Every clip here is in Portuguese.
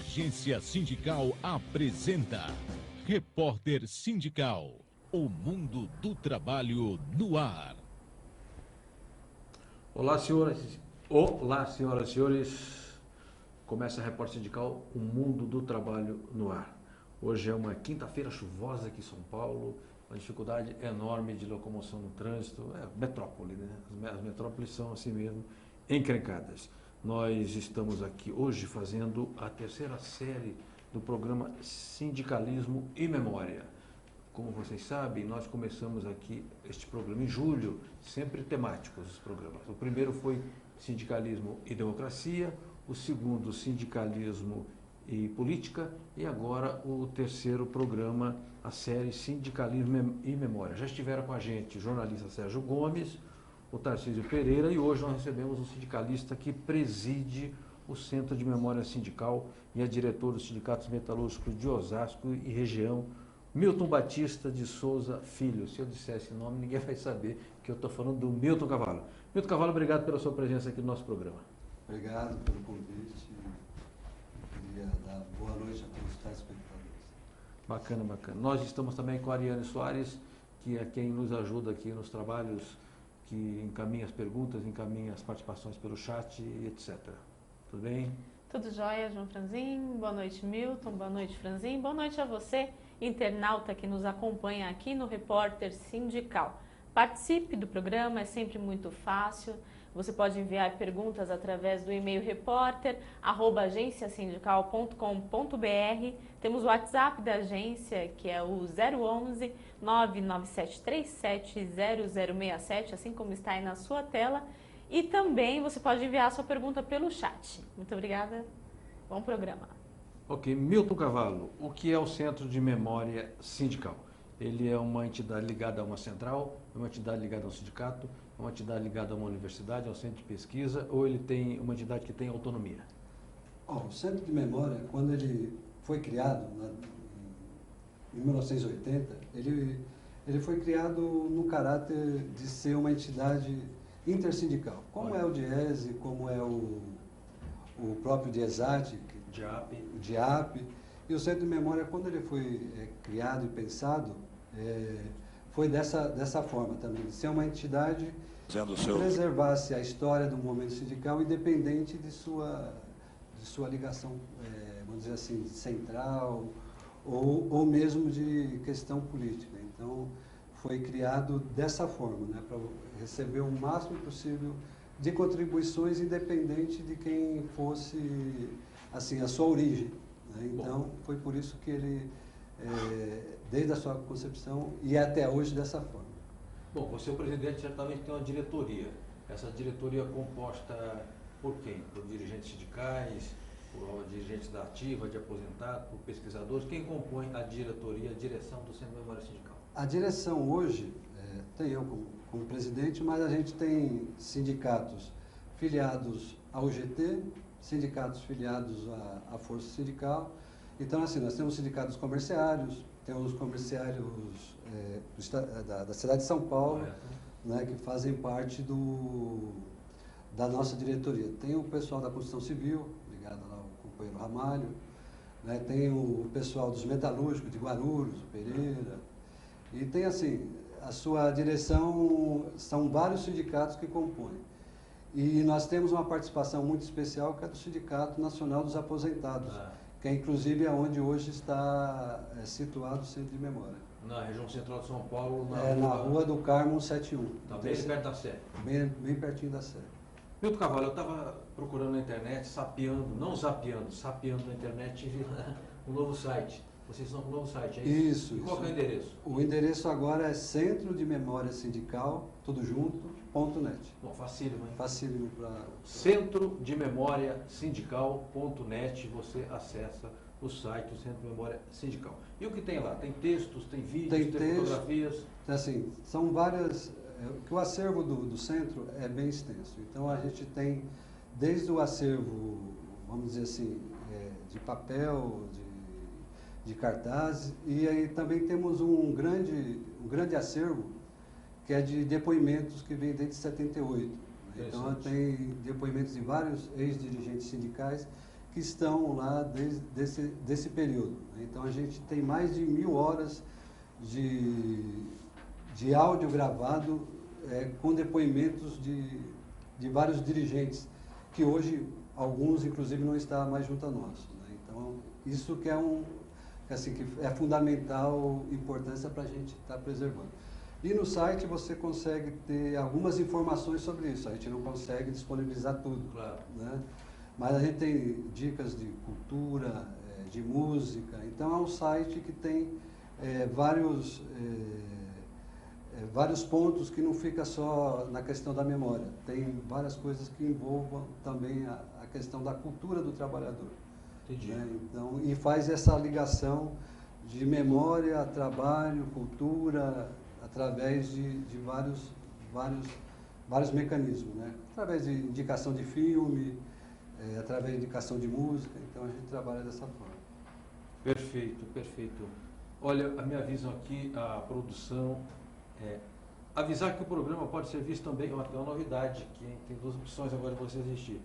Agência Sindical apresenta Repórter Sindical, o mundo do trabalho no ar. Olá, senhoras e senhores. Começa a Repórter Sindical, o mundo do trabalho no ar. Hoje é uma quinta-feira chuvosa aqui em São Paulo, uma dificuldade enorme de locomoção no trânsito. É metrópole, né? As metrópoles são assim mesmo, encrencadas. Nós estamos aqui hoje fazendo a terceira série do programa Sindicalismo e Memória. Como vocês sabem, nós começamos aqui este programa em julho, sempre temáticos os programas. O primeiro foi Sindicalismo e Democracia, o segundo Sindicalismo e Política e agora o terceiro programa, a série Sindicalismo e Memória. Já estiveram com a gente o jornalista Sérgio Gomes, o Tarcísio Pereira, e hoje nós recebemos um sindicalista que preside o Centro de Memória Sindical e é diretor dos Sindicatos Metalúrgicos de Osasco e região, Milton Batista de Souza Filho. Se eu disser esse nome, ninguém vai saber que eu estou falando do Milton Cavallo. Milton Cavallo, obrigado pela sua presença aqui no nosso programa. Obrigado pelo convite. Queria dar boa noite a todos os telespectadores. Bacana, bacana. Nós estamos também com a Ariane Soares, que é quem nos ajuda aqui nos trabalhos, que encaminha as perguntas, encaminha as participações pelo chat, etc. Tudo bem? Tudo jóia, João Franzin. Boa noite, Milton. Boa noite, Franzin. Boa noite a você, internauta que nos acompanha aqui no Repórter Sindical. Participe do programa, é sempre muito fácil. Você pode enviar perguntas através do e-mail repórter@agenciasindical.com.br. Temos o WhatsApp da agência, que é o 011 99737 0067, assim como está aí na sua tela. E também você pode enviar a sua pergunta pelo chat. Muito obrigada. Bom programa. Ok, Milton Cavallo, o que é o Centro de Memória Sindical? Ele é uma entidade ligada a uma central, é uma entidade ligada a um sindicato, é uma entidade ligada a uma universidade, a um centro de pesquisa, ou ele tem uma entidade que tem autonomia? O Centro de Memória, quando ele foi criado, em 1980, ele foi criado no caráter de ser uma entidade intersindical, como é o DIESE, como é o próprio DIESAT, o DIAP. E o Centro de Memória, quando ele foi criado e pensado, foi dessa forma também, de ser uma entidade que preservasse a história do movimento sindical independente de sua ligação, vamos dizer assim, central ou mesmo de questão política. Então, foi criado dessa forma, né, para receber o máximo possível de contribuições independente de quem fosse assim, a sua origem. Né? Então, foi por isso que ele, desde a sua concepção, e até hoje dessa forma. Bom, você, o presidente, certamente tem uma diretoria. Essa diretoria é composta por quem? Por dirigentes sindicais, por dirigentes da ativa, de aposentados, por pesquisadores. Quem compõe a diretoria, a direção do Centro de Memória Sindical? A direção hoje, tem eu como presidente, mas a gente tem sindicatos filiados ao UGT, sindicatos filiados à Força Sindical. Então, assim, nós temos sindicatos comerciários, temos comerciários da cidade de São Paulo, né, que fazem parte da nossa diretoria. Tem o pessoal da construção civil, ligado ao companheiro Ramalho, né, tem o pessoal dos metalúrgicos de Guarulhos, o Pereira, e tem, assim, a sua direção, são vários sindicatos que compõem. E nós temos uma participação muito especial, que é do Sindicato Nacional dos Aposentados, que é inclusive onde hoje está situado o Centro de Memória. Na região central de São Paulo, na Rua do Carmo 171. Tá bem perto da Sé. Bem pertinho da Sé. Milton Cavallo, eu estava procurando na internet, sapeando na internet e vi um novo site. Vocês estão com um novo site, é isso? Isso. E qual é o endereço? O endereço agora é Centro de Memória Sindical, tudo junto, .net. Bom, facílimo, hein? Facílimo para... Centro de Memória Sindical.net, você acessa o site do Centro de Memória Sindical. E o que tem lá? Tem textos, tem vídeos, tem fotografias? Assim, são várias... que o acervo do centro é bem extenso. Então, a gente tem desde o acervo, vamos dizer assim, de papel, de cartazes, e aí também temos um grande acervo, que é de depoimentos que vem desde 78. Então, tem depoimentos de vários ex-dirigentes sindicais que que estão lá desde desse período. Então a gente tem mais de 1000 horas de áudio gravado com depoimentos de vários dirigentes, que hoje alguns inclusive não estão mais junto a nós, né? Então isso que é fundamental importância para a gente estar preservando. E no site você consegue ter algumas informações sobre isso. A gente não consegue disponibilizar tudo, Claro. né? Mas a gente tem dicas de cultura, de música. Então é um site que tem vários pontos que não fica só na questão da memória. Tem várias coisas que envolvam também a questão da cultura do trabalhador. Entendi. Né? Então, e faz essa ligação de memória, trabalho, cultura, através de vários mecanismos, né? Através de indicação de filme, através de indicação de música. Então a gente trabalha dessa forma. Perfeito, perfeito. Olha, me avisam aqui a produção, avisar que o programa pode ser visto também, ó, tem uma novidade, que tem 2 opções agora para você assistir.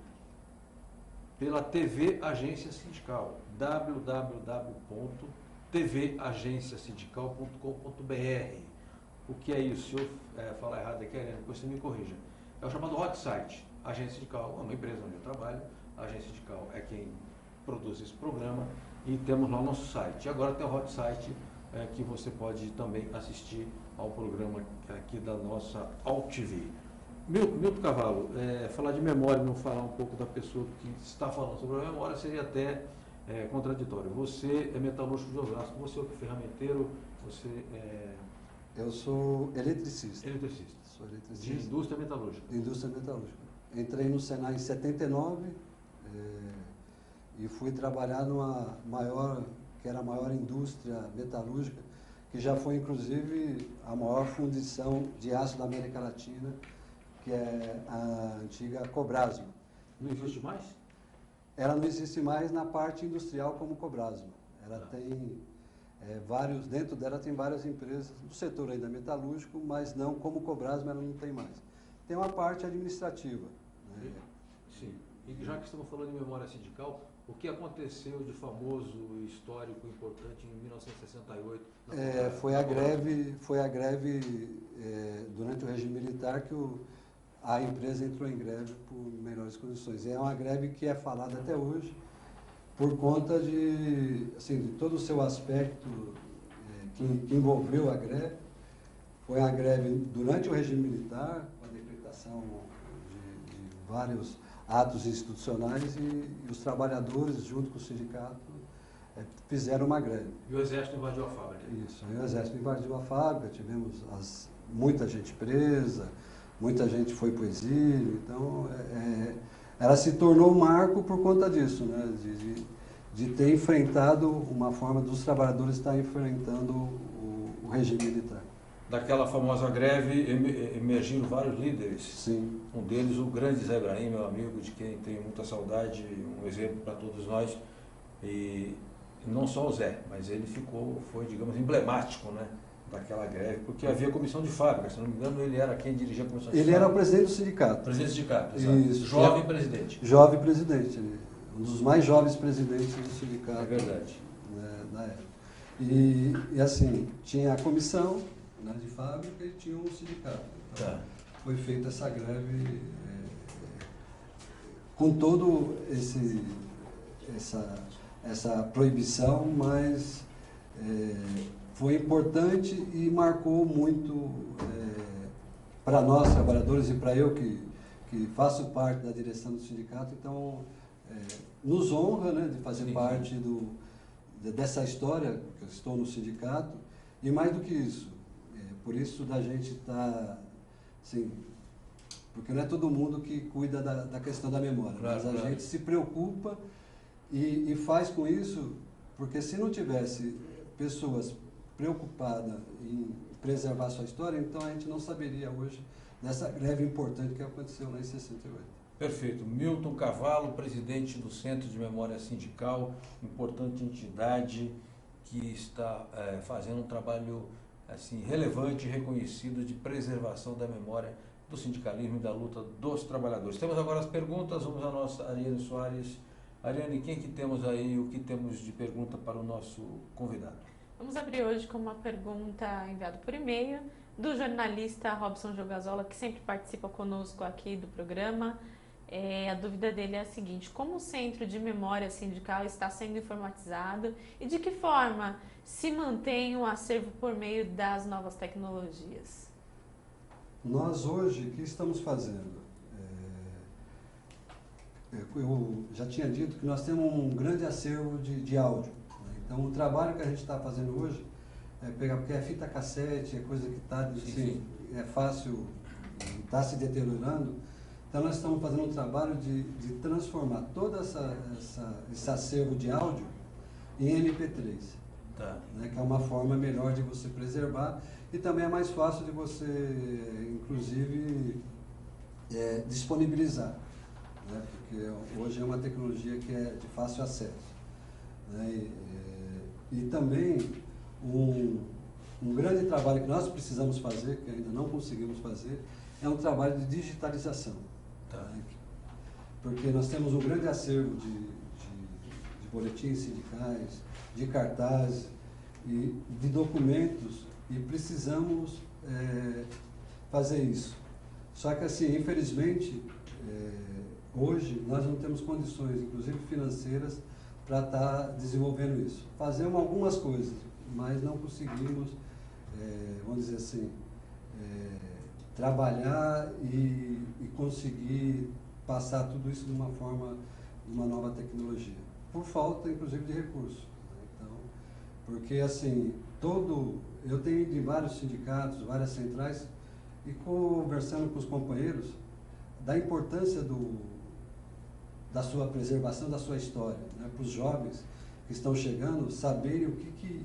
Pela TV Agência Sindical, www.tvagenciasindical.com.br. O que é isso? Se eu falar errado aqui, depois você me corrija. É o chamado Hot Site. A Agência Sindical é uma empresa onde eu trabalho, a Agência Sindical é quem produz esse programa e temos lá o nosso site. E agora tem o Hot Site, que você pode também assistir ao programa aqui da nossa AltV. Milton Cavallo, falar de memória e não falar um pouco da pessoa que está falando sobre a memória seria até contraditório. Você é metalúrgico de Osasco, você é ferramenteiro, você Eu sou eletricista. eletricista. Sou eletricista. De indústria metalúrgica. De indústria metalúrgica. Entrei no Senai em 79 e fui trabalhar que era a maior indústria metalúrgica, que já foi inclusive a maior fundição de aço da América Latina, que é a antiga Cobrasma. Não existe mais? Ela não existe mais na parte industrial como Cobrasma. Ela tem dentro dela tem várias empresas do setor ainda metalúrgico, mas não como Cobrasma, ela não tem mais. Tem uma parte administrativa, né? Sim. E já que estamos falando de memória sindical, o que aconteceu de famoso, histórico, importante em 1968? Foi a greve durante o regime militar que a empresa entrou em greve por melhores condições. É uma greve que é falada até hoje por conta de todo o seu aspecto que envolveu a greve. Foi a greve durante o regime militar, com a decretação de vários atos institucionais e os trabalhadores, junto com o sindicato, fizeram uma greve. E o Exército invadiu a fábrica? Isso, aí o Exército invadiu a fábrica, tivemos muita gente presa, muita gente foi para o exílio, então ela se tornou um marco por conta disso, né? De ter enfrentado uma forma dos trabalhadores estar enfrentando o regime militar. Daquela famosa greve emergiram vários líderes. Sim. Um deles, o grande Zé Ibrahim, meu amigo, de quem tenho muita saudade, um exemplo para todos nós. E não só o Zé, mas ele foi, digamos, emblemático, né, daquela greve, porque havia comissão de fábrica, se não me engano, ele era quem dirigia a comissão de fábrica. Ele era o presidente do sindicato. Presidente do sindicato, exato. Isso. Jovem presidente. Jovem presidente, um dos mais jovens presidentes do sindicato. É verdade. Né, na época. E assim, tinha a comissão, né, de fábrica e tinha um sindicato. Então, Tá. foi feita essa greve com todo essa proibição, mas foi importante e marcou muito para nós trabalhadores e para eu que faço parte da direção do sindicato. Então nos honra, né, de fazer parte dessa história, que eu estou no sindicato, e mais do que isso, por isso da gente estar, assim, porque não é todo mundo que cuida da questão da memória, claro, mas a claro. gente se preocupa e faz com isso, porque se não tivesse pessoas preocupadas em preservar sua história, então a gente não saberia hoje dessa greve importante que aconteceu lá em 68. Perfeito. Milton Cavallo, presidente do Centro de Memória Sindical, importante entidade que está fazendo um trabalho assim, relevante e reconhecido de preservação da memória do sindicalismo e da luta dos trabalhadores. Temos agora as perguntas, vamos à nossa Ariane Soares Ariane, quem que temos aí, o que temos de pergunta para o nosso convidado? Vamos abrir hoje com uma pergunta enviada por e-mail do jornalista Robson Jogazola, que sempre participa conosco aqui do programa. A dúvida dele é a seguinte: como o Centro de Memória Sindical está sendo informatizado e de que forma se mantém o acervo por meio das novas tecnologias? Nós hoje, o que estamos fazendo? Eu já tinha dito que nós temos um grande acervo de áudio, né? Então, o trabalho que a gente está fazendo hoje é pegar, porque é fita cassete, é coisa que está, assim, é fácil, está se deteriorando. Então, nós estamos fazendo um trabalho de transformar todo esse acervo de áudio em MP3, Tá. né, que é uma forma melhor de você preservar e também é mais fácil de você, inclusive, disponibilizar, né, porque hoje é uma tecnologia que é de fácil acesso, né, e também um grande trabalho que nós precisamos fazer, que ainda não conseguimos fazer, é um trabalho de digitalização. Tá. Porque nós temos um grande acervo de boletins sindicais, de cartazes e de documentos e precisamos fazer isso. Só que assim, infelizmente, hoje nós não temos condições, inclusive financeiras, para estar desenvolvendo isso. Fazemos algumas coisas, mas não conseguimos, vamos dizer assim, trabalhar e conseguir passar tudo isso de uma forma, de uma nova tecnologia, por falta, inclusive, de recursos. Né? Então, porque, assim, eu tenho ido em vários sindicatos, várias centrais, e conversando com os companheiros, da importância da sua preservação, da sua história, né? Para os jovens que estão chegando, saberem o que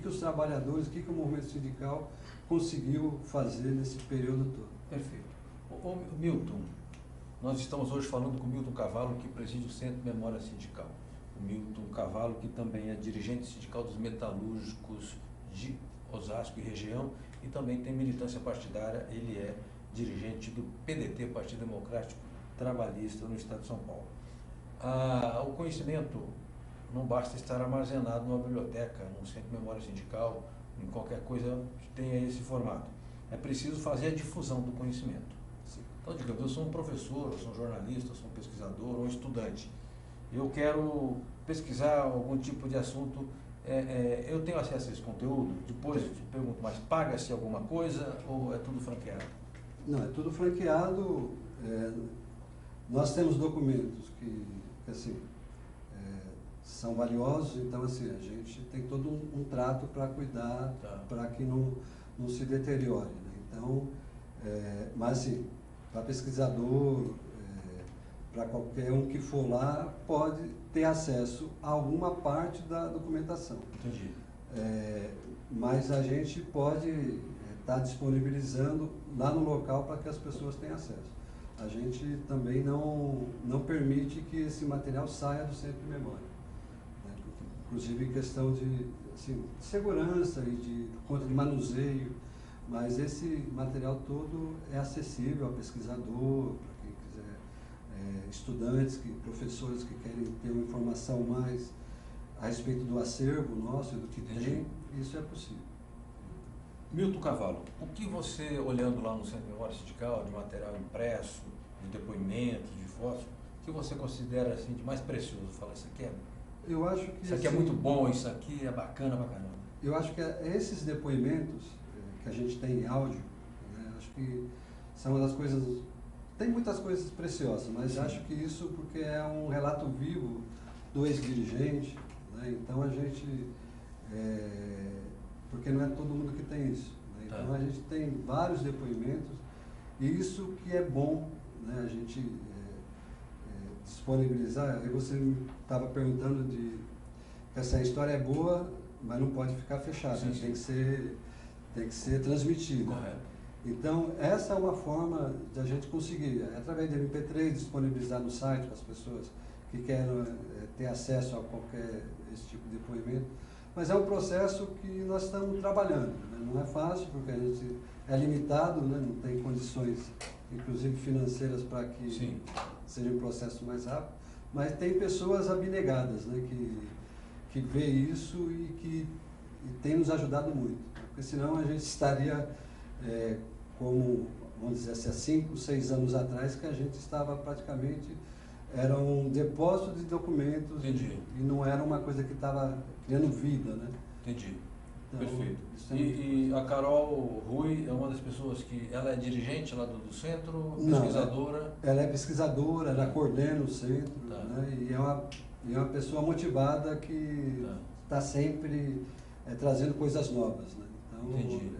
os trabalhadores, o que o movimento sindical conseguiu fazer nesse período todo. Perfeito. Ô, Milton, nós estamos hoje falando com o Milton Cavallo, que preside o Centro de Memória Sindical. O Milton Cavallo, que também é dirigente sindical dos metalúrgicos de Osasco e região, e também tem militância partidária, ele é dirigente do PDT, Partido Democrático Trabalhista, no estado de São Paulo. O conhecimento não basta estar armazenado numa biblioteca, num centro de memória sindical, em qualquer coisa que tenha esse formato. É preciso fazer a difusão do conhecimento. Então, digamos, eu sou um professor, eu sou um jornalista, eu sou um pesquisador ou um estudante. Eu quero pesquisar algum tipo de assunto, eu tenho acesso a esse conteúdo? Depois eu te pergunto, mas paga-se alguma coisa ou é tudo franqueado? Não, é tudo franqueado. Nós temos documentos que assim, são valiosos, então assim, a gente tem todo um trato para cuidar, Tá, para que não se deteriore. Né? Então, mas assim, para pesquisador, para qualquer um que for lá, pode ter acesso a alguma parte da documentação. entendi. Mas a gente pode estar disponibilizando lá no local para que as pessoas tenham acesso. A gente também não permite que esse material saia do centro de memória, né? Inclusive em questão de segurança e de conta de manuseio, mas esse material todo é acessível ao pesquisador, para quem quiser, estudantes, professores que querem ter uma informação mais a respeito do acervo nosso e do que tem, isso é possível. Milton Cavallo, o que você, olhando lá no Centro de Memória Sindical, de material impresso, de depoimentos, de fotos, o que você considera assim, de mais precioso? Fala, isso aqui Eu acho que isso aqui é muito bom, isso aqui é bacana pra caramba. Eu acho que esses depoimentos que a gente tem em áudio, né, acho que são uma das coisas... Tem muitas coisas preciosas, mas Sim. acho que isso porque é um relato vivo do ex-dirigente, né, então a gente... porque não é todo mundo que tem isso. Né? Então a gente tem vários depoimentos e isso que é bom, né? A gente disponibilizar. Aí você estava perguntando que essa história é boa, mas não pode ficar fechada, Sim, tem que ser transmitida. Correto. Então essa é uma forma de a gente conseguir, através de MP3, disponibilizar no site para as pessoas que querem ter acesso a qualquer esse tipo de depoimento. Mas é um processo que nós estamos trabalhando, né? Não é fácil, porque a gente é limitado, né? Não tem condições, inclusive financeiras, para que Sim. seja um processo mais rápido, Mas tem pessoas abnegadas, né, que vê isso e tem nos ajudado muito. Porque senão a gente estaria como, vamos dizer assim, há 5, 6 anos atrás, que a gente estava praticamente, era um depósito de documentos. Entendi. E não era uma coisa que estava criando vida, né? Entendi. Então, Perfeito. É E a Carol Rui é uma das pessoas que, ela é dirigente lá do centro, Não, pesquisadora? Ela é pesquisadora, ela coordena o centro, Tá. né? E é uma pessoa motivada que está sempre trazendo coisas novas, né? Então, Entendi.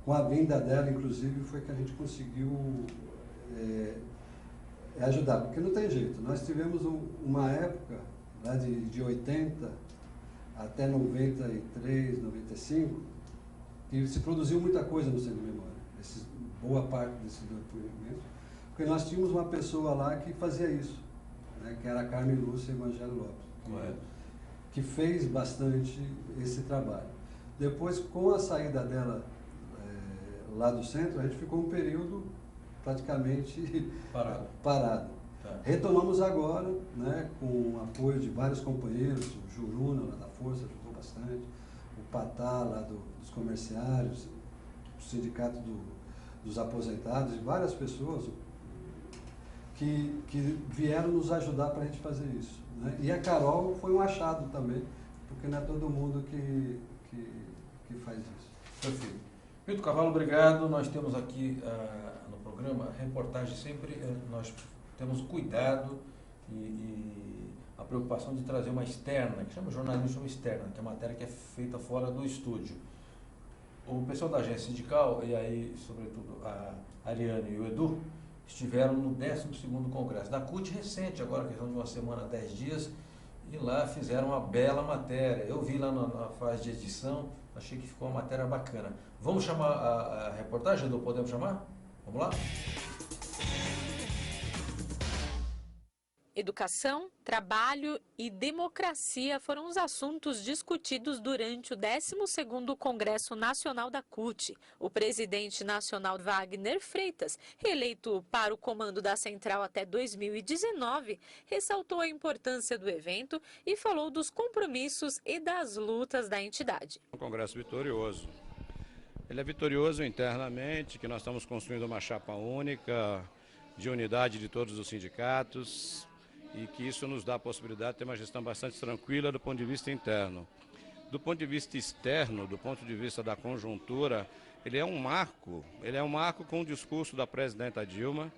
com a vinda dela, inclusive, foi que a gente conseguiu ajudar, porque não tem jeito. Nós tivemos uma época, lá de 80 até 93, 95, que se produziu muita coisa no Centro de Memória, boa parte desse depoimento, porque nós tínhamos uma pessoa lá que fazia isso, né, que era a Carmen Lúcia Evangelho Lopes, que fez bastante esse trabalho. Depois, com a saída dela lá do centro, a gente ficou um período praticamente parado. Tá. Retomamos agora, né, com o apoio de vários companheiros, o Juruna, lá da Força, ajudou bastante, o Patá, lá dos comerciários, o Sindicato dos Aposentados, e várias pessoas que vieram nos ajudar para a gente fazer isso, né? E a Carol foi um achado também, porque não é todo mundo que faz isso. Perfeito. Milton Carvalho, obrigado. Nós temos aqui no programa reportagem sempre, nós temos cuidado e a preocupação de trazer uma externa, que chama jornalismo externa, que é uma matéria que é feita fora do estúdio. O pessoal da agência sindical, e aí, sobretudo, a Ariane e o Edu, estiveram no 12º Congresso da CUT recente, agora questão de uma semana, 10 dias, e lá fizeram uma bela matéria. Eu vi lá na fase de edição, achei que ficou uma matéria bacana. Vamos chamar a reportagem, Edu? Podemos chamar? Vamos lá? Educação, trabalho e democracia foram os assuntos discutidos durante o 12º Congresso Nacional da CUT. O presidente nacional Wagner Freitas, reeleito para o comando da central até 2019, ressaltou a importância do evento e falou dos compromissos e das lutas da entidade. Um congresso vitorioso. Ele é vitorioso internamente, que nós estamos construindo uma chapa única, de unidade de todos os sindicatos, e que isso nos dá a possibilidade de ter uma gestão bastante tranquila do ponto de vista interno. Do ponto de vista externo, do ponto de vista da conjuntura, ele é um marco com o discurso da presidenta Dilma,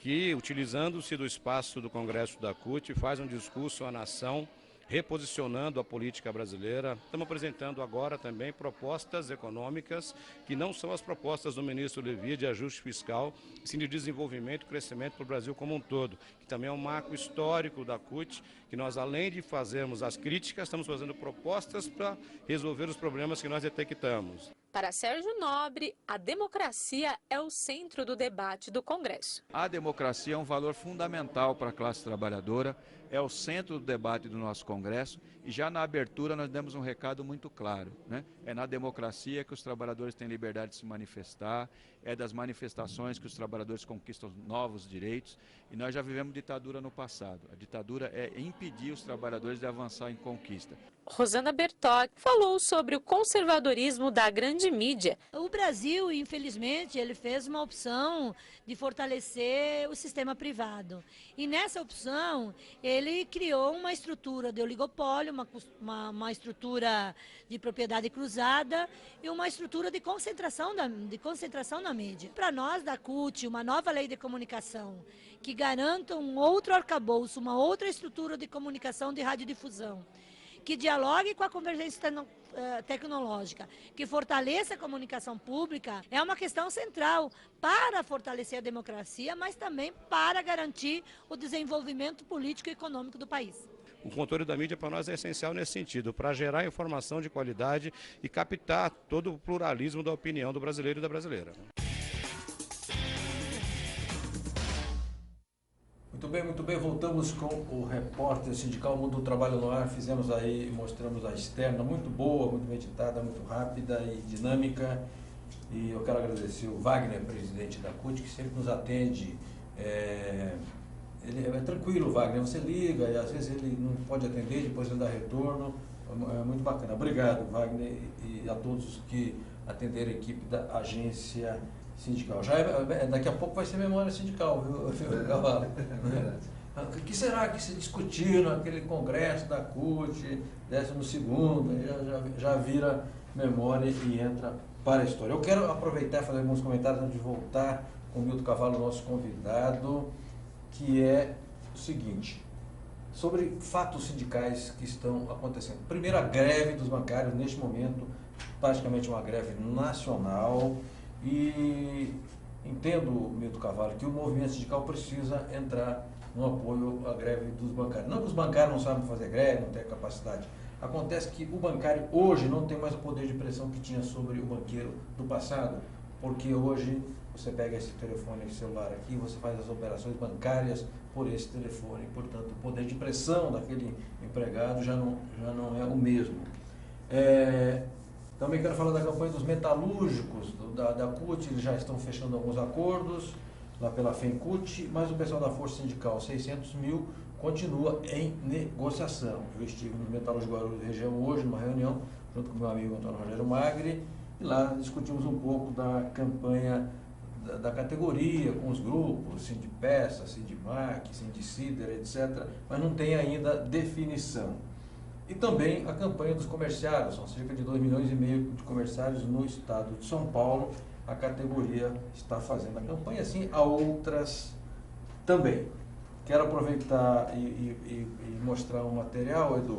que, utilizando-se do espaço do Congresso da CUT, faz um discurso à nação, reposicionando a política brasileira. Estamos apresentando agora também propostas econômicas que não são as propostas do ministro Levi de ajuste fiscal, sim de desenvolvimento e crescimento para o Brasil como um todo, que também é um marco histórico da CUT, que nós, além de fazermos as críticas, estamos fazendo propostas para resolver os problemas que nós detectamos. Para Sérgio Nobre, a democracia é o centro do debate do Congresso. A democracia é um valor fundamental para a classe trabalhadora, é o centro do debate do nosso Congresso e já na abertura nós demos um recado muito claro, né? É na democracia que os trabalhadores têm liberdade de se manifestar, é das manifestações que os trabalhadores conquistam novos direitos e nós já vivemos ditadura no passado. A ditadura é impedir os trabalhadores de avançar em conquista. Rosana Bertocchi falou sobre o conservadorismo da grande mídia. O Brasil, infelizmente, ele fez uma opção de fortalecer o sistema privado. E nessa opção, ele criou uma estrutura de oligopólio, uma estrutura de propriedade cruzada e uma estrutura de concentração na mídia. Para nós, da CUT, uma nova lei de comunicação que garanta um outro arcabouço, uma outra estrutura de comunicação de radiodifusão, que dialogue com a convergência tecnológica, que fortaleça a comunicação pública, é uma questão central para fortalecer a democracia, mas também para garantir o desenvolvimento político e econômico do país. O controle da mídia para nós é essencial nesse sentido, para gerar informação de qualidade e captar todo o pluralismo da opinião do brasileiro e da brasileira. Muito bem, voltamos com o repórter sindical Mundo do Trabalho no Ar. Fizemos aí, mostramos a externa, muito boa, muito meditada, muito rápida e dinâmica. E eu quero agradecer o Wagner, presidente da CUT, que sempre nos atende ele é tranquilo, Wagner, você liga e às vezes ele não pode atender, depois ele dá retorno, é muito bacana. Obrigado, Wagner, e a todos que atenderam a equipe da agência sindical. Daqui a pouco vai ser memória sindical, viu, Cavalo? O que será que se discutiu naquele congresso da CUT, 12º, já vira memória e entra para a história. Eu quero aproveitar e fazer alguns comentários antes de voltar com o Milton Cavalo, nosso convidado, que é o seguinte, sobre fatos sindicais que estão acontecendo. Primeiro, a greve dos bancários, neste momento, praticamente uma greve nacional, e entendo, Milton Cavalo, que o movimento sindical precisa entrar no apoio à greve dos bancários. Não que os bancários não sabem fazer greve, não têm capacidade. Acontece que o bancário hoje não tem mais o poder de pressão que tinha sobre o banqueiro do passado, porque hoje você pega esse telefone celular aqui, você faz as operações bancárias por esse telefone, portanto o poder de pressão daquele empregado já não é o mesmo. Também quero falar da campanha dos metalúrgicos da CUT, eles já estão fechando alguns acordos lá pela FENCUT, mas o pessoal da Força Sindical 600 mil continua em negociação. Eu estive no Metalúrgico Guarulhos região hoje, numa reunião, junto com meu amigo Antônio Rogério Magri, e lá discutimos um pouco da campanha da categoria, com os grupos, Sindipeça, Sindimac, Sindicider, etc., mas não tem ainda definição. E também a campanha dos comerciários, são cerca de 2,5 milhões de comerciários no estado de São Paulo, a categoria está fazendo a campanha, assim há outras também. Quero aproveitar e mostrar um material, Edu,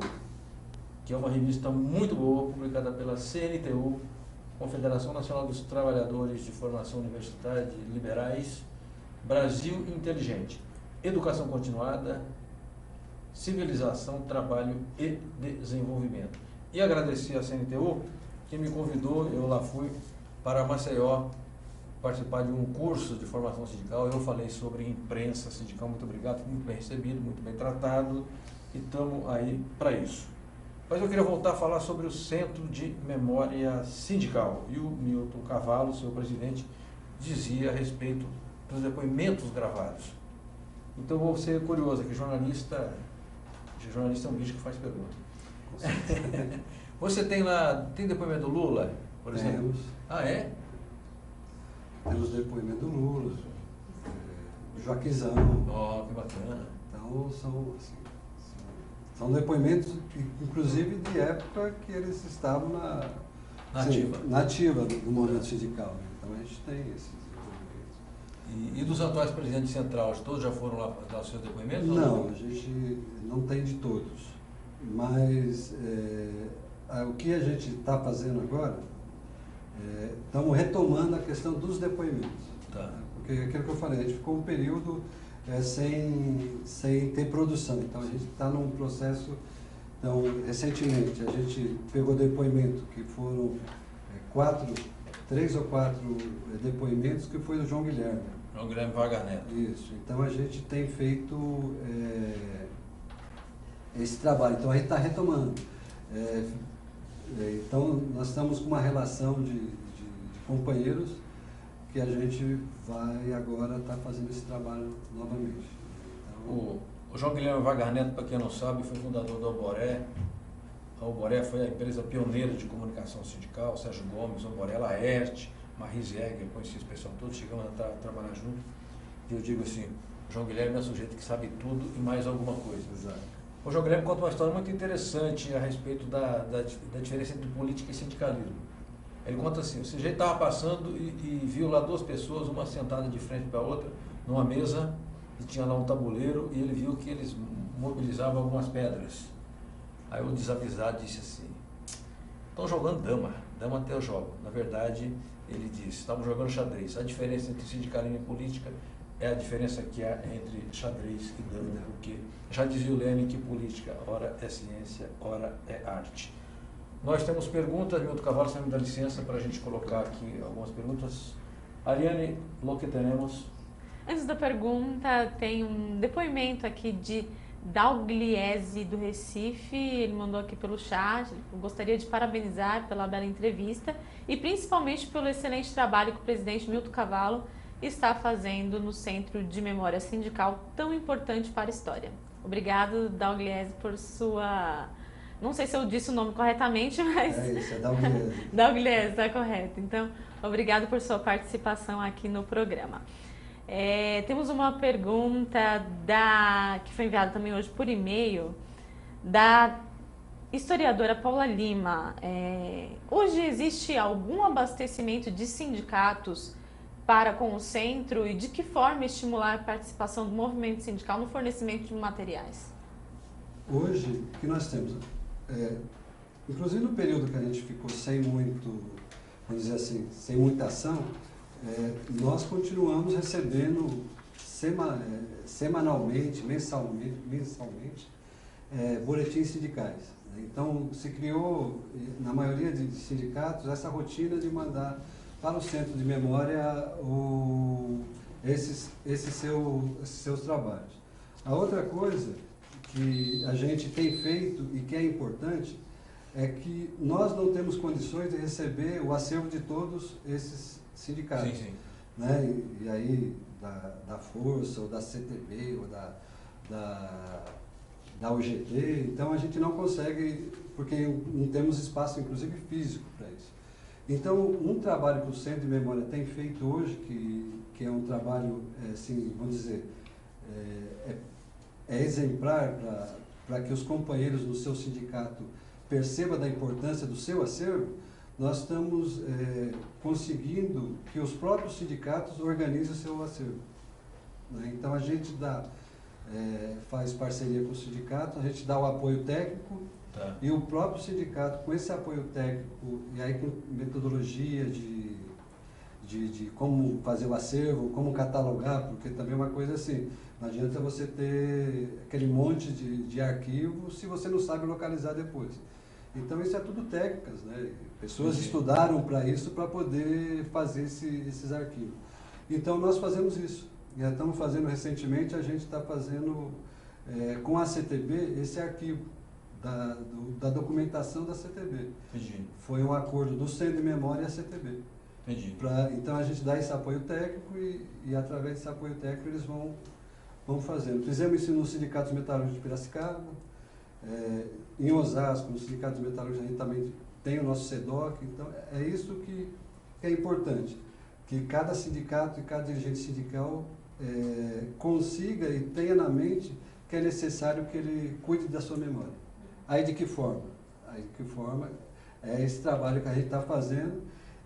que é uma revista muito boa, publicada pela CNTU, Confederação Nacional dos Trabalhadores de Formação Universitária de Liberais, Brasil Inteligente, Educação Continuada, Civilização, Trabalho e Desenvolvimento. E agradecer à CNTU, que me convidou, eu lá fui, para Maceió, participar de um curso de formação sindical. Eu falei sobre imprensa sindical, muito obrigado, fui muito bem recebido, muito bem tratado, e estamos aí para isso. Mas eu queria voltar a falar sobre o Centro de Memória Sindical. E o Milton Cavalo, seu presidente, dizia a respeito dos depoimentos gravados. Então vou ser curioso aqui, jornalista é um bicho que faz pergunta. Você tem lá, tem depoimento do Lula, por exemplo? Temos. Ah, é? Temos depoimento do Lula, do Joaquizão. Oh, que bacana. Então são depoimentos, inclusive de época que eles estavam na ativa do movimento sindical. Então a gente tem esses depoimentos. E dos atuais presidentes centrais, todos já foram lá dar os seus depoimentos? Não, a gente não tem de todos. Mas o que a gente está fazendo agora, estamos retomando a questão dos depoimentos. Tá. Porque aquilo que eu falei, a gente ficou um período sem ter produção. Então a gente está num processo. Então, recentemente, a gente pegou depoimento que foram 3 ou 4 depoimentos, que foi do João Guilherme. João Guilherme Vargas Neto. Isso. Então a gente tem feito esse trabalho. Então a gente está retomando. Então nós estamos com uma relação de companheiros que a gente vai agora estar fazendo esse trabalho novamente. Então, O João Guilherme Vargas Neto, para quem não sabe, foi fundador do Alboré. A Alboré foi a empresa pioneira de comunicação sindical, Sérgio Gomes, Alboré, Laerte, Marise Egger, conheci esse pessoal todos, chegamos a trabalhar junto. E eu digo assim, o João Guilherme é um sujeito que sabe tudo e mais alguma coisa. exato. O João Guilherme conta uma história muito interessante a respeito da diferença entre política e sindicalismo. Ele conta assim, o sujeito estava passando e viu lá 2 pessoas, uma sentada de frente para a outra, numa mesa, e tinha lá um tabuleiro, e ele viu que eles mobilizavam algumas pedras. Aí o desavisado disse assim, estão jogando dama até eu jogo. Na verdade, ele disse, estavam jogando xadrez. A diferença entre sindicalismo e política é a diferença que há entre xadrez e dama, porque já dizia o Lenin que política, ora é ciência, ora é arte. Nós temos perguntas, Milton Cavalo, você me dá licença para a gente colocar aqui algumas perguntas. Ariane, lo que temos? Antes da pergunta, tem um depoimento aqui de Dalgliese do Recife, ele mandou aqui pelo chat. Eu gostaria de parabenizar pela bela entrevista e principalmente pelo excelente trabalho que o presidente Milton Cavalo está fazendo no Centro de Memória Sindical, tão importante para a história. Obrigado, Daugliese, por sua... Não sei se eu disse o nome corretamente, mas... É isso, é Daugliese. Daugliese, está correto. Então, obrigado por sua participação aqui no programa. Temos uma pergunta que foi enviada também hoje por e-mail, da historiadora Paula Lima. Hoje existe algum abastecimento de sindicatos para com o centro e de que forma estimular a participação do movimento sindical no fornecimento de materiais? Hoje, o que nós temos? Inclusive no período que a gente ficou sem muito, vamos dizer assim, sem muita ação, nós continuamos recebendo semanalmente, mensalmente, boletins sindicais. Então, se criou, na maioria de sindicatos, essa rotina de mandar para o Centro de Memória esses seus trabalhos. A outra coisa que a gente tem feito e que é importante é que nós não temos condições de receber o acervo de todos esses sindicatos. Sim, sim. Né? E aí, da Força, ou da CTB, ou da UGT, então a gente não consegue, porque não temos espaço, inclusive físico, para isso. Então, um trabalho que o Centro de Memória tem feito hoje, que é um trabalho, assim, vamos dizer, exemplar para que os companheiros do seu sindicato percebam da importância do seu acervo, nós estamos conseguindo que os próprios sindicatos organizem o seu acervo. Né? Então, a gente faz parceria com o sindicato, a gente dá o apoio técnico, tá, e o próprio sindicato, com esse apoio técnico, e aí com metodologia de como fazer o acervo, como catalogar, porque também é uma coisa assim, não adianta você ter aquele monte de arquivos se você não sabe localizar depois. Então isso é tudo técnicas, né? Pessoas estudaram para isso, para poder fazer esses arquivos. Então nós fazemos isso. Já estamos fazendo recentemente, a gente está fazendo com a CTB esse arquivo da documentação da CTB. Entendi. Foi um acordo do Centro de Memória e a CTB. Entendi. Então a gente dá esse apoio técnico e através desse apoio técnico eles vão fazendo. Fizemos isso nos sindicatos metalúrgicos de Piracicaba, em Osasco, nos sindicatos metalúrgicos a gente também tem o nosso SEDOC, então é isso que é importante, que cada sindicato e cada dirigente sindical consiga e tenha na mente que é necessário que ele cuide da sua memória. Aí de que forma? É esse trabalho que a gente está fazendo.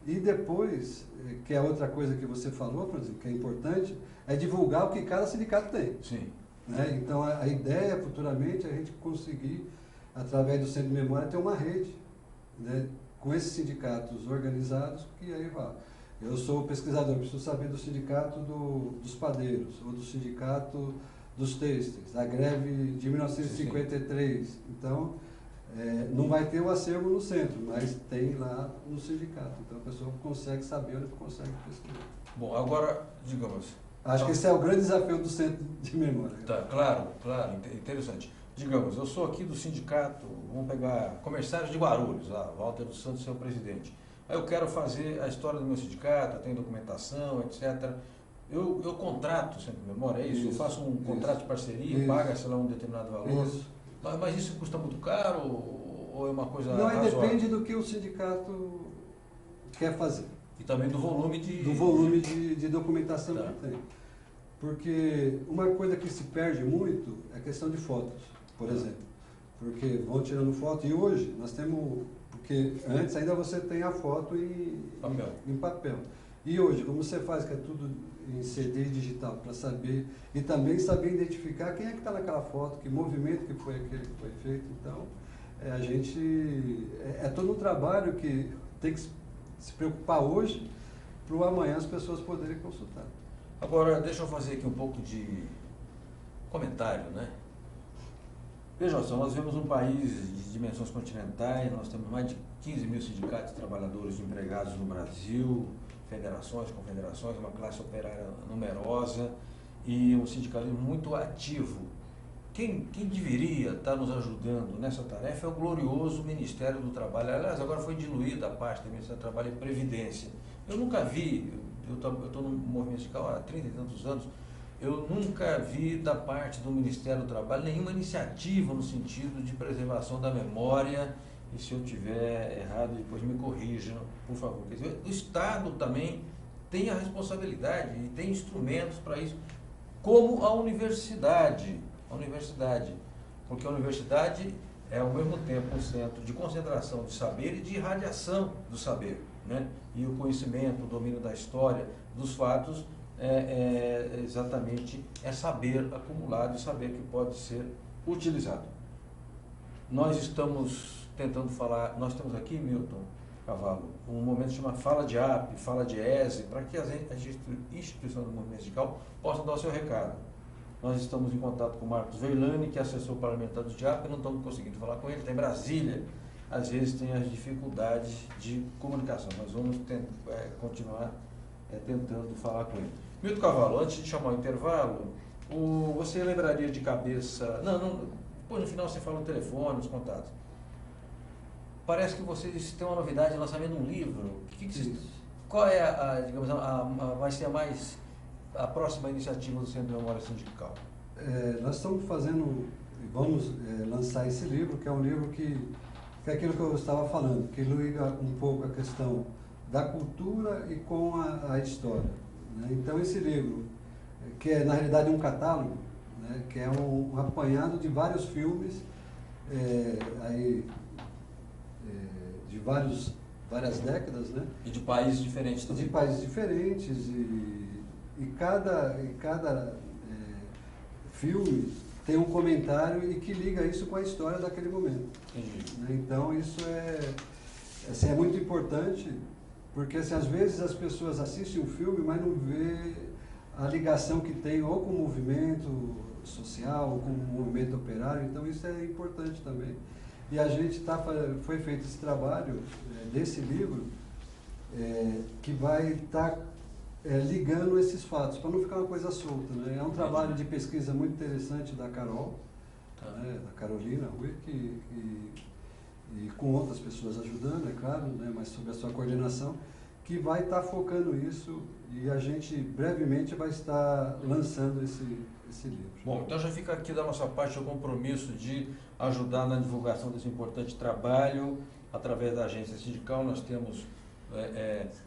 E depois, que é outra coisa que você falou, Francisco, que é importante, é divulgar o que cada sindicato tem. Sim. Né? Então, a ideia futuramente é a gente conseguir, através do Centro de Memória, ter uma rede, né, com esses sindicatos organizados, que aí vai. Eu sou pesquisador, preciso saber do sindicato dos padeiros, ou do sindicato dos têxteis, da greve de 1953. Sim. Então, não vai ter o acervo no centro, mas tem lá no sindicato. Então a pessoa consegue saber onde consegue pesquisar. Bom, agora, digamos... Acho que esse é o grande desafio do Centro de Memória. Tá, claro, interessante. Digamos, eu sou aqui do sindicato, vamos pegar comerciários de Guarulhos, lá, Walter dos Santos, seu presidente. Aí eu quero fazer a história do meu sindicato, tem documentação, etc. Eu contrato o Centro de Memória, é isso? Eu faço um contrato de parceria, paga, sei lá, um determinado valor. Isso. Mas isso custa muito caro ou é uma coisa razoável? Não, depende do que o sindicato quer fazer. E também do volume de... Do volume de documentação, tá, que tem. Porque uma coisa que se perde muito é a questão de fotos, por exemplo. Porque vão tirando foto e hoje nós temos... Porque antes ainda você tem a foto em papel. E hoje, como você faz, que é tudo em CD digital, para saber, e também saber identificar quem é que está naquela foto, que movimento que foi aquele que foi feito. Então, a gente... É todo um trabalho que tem que se preocupar hoje, para o amanhã as pessoas poderem consultar. Agora, deixa eu fazer aqui um pouco de comentário, né? Veja só, nós vemos um país de dimensões continentais, nós temos mais de 15 mil sindicatos de trabalhadores e empregados no Brasil, federações, confederações, uma classe operária numerosa e um sindicalismo muito ativo. Quem deveria estar nos ajudando nessa tarefa é o glorioso Ministério do Trabalho. Aliás, agora foi diluída a parte do Ministério do Trabalho e Previdência. Eu nunca vi eu estou no movimento sindical há 30 e tantos anos, eu nunca vi da parte do Ministério do Trabalho nenhuma iniciativa no sentido de preservação da memória, e se eu tiver errado, depois me corrijam, por favor. Quer dizer, o Estado também tem a responsabilidade e tem instrumentos para isso, como a universidade, porque a universidade é ao mesmo tempo um centro de concentração de saber e de irradiação do saber, né? E o conhecimento, o domínio da história, dos fatos, exatamente saber acumulado e saber que pode ser utilizado. Nós estamos tentando falar, nós temos aqui, Milton Cavallo, um momento chamado Fala de AP, Fala de ESE, para que as instituições do movimento sindical possam dar o seu recado. Nós estamos em contato com o Marcos Veilani, que é assessor parlamentar do DIAP, não estamos conseguindo falar com ele, está em Brasília. Às vezes tem as dificuldades de comunicação, mas vamos continuar tentando falar com ele. Milton Cavallo, antes de chamar o intervalo, você lembraria de cabeça... Depois no final você fala o telefone, os contatos. Parece que vocês têm uma novidade de lançamento de um livro. Qual é digamos, vai ser a próxima iniciativa do Centro de Memória Sindical? Nós estamos vamos lançar esse livro, que é um livro que é aquilo que eu estava falando, que liga um pouco a questão da cultura e com a história, né? Então esse livro, que é na realidade um catálogo, né, que é um apanhado de vários filmes, de várias décadas, né? E de países diferentes também. De países diferentes, e cada filme tem um comentário e que liga isso com a história daquele momento. Né? Então isso é muito importante, porque assim, às vezes as pessoas assistem um filme, mas não vê a ligação que tem ou com o movimento social, ou com o movimento operário, então isso é importante também. E a gente foi feito esse trabalho desse livro, que vai estar ligando esses fatos, para não ficar uma coisa solta, né? É um trabalho de pesquisa muito interessante da Carol, né? Da Carolina Rui, e com outras pessoas ajudando, é claro, né? Mas sob a sua coordenação, que vai estar focando isso, e a gente brevemente vai estar lançando esse livro. Bom, então já fica aqui da nossa parte o compromisso de ajudar na divulgação desse importante trabalho através da agência sindical. Nós temos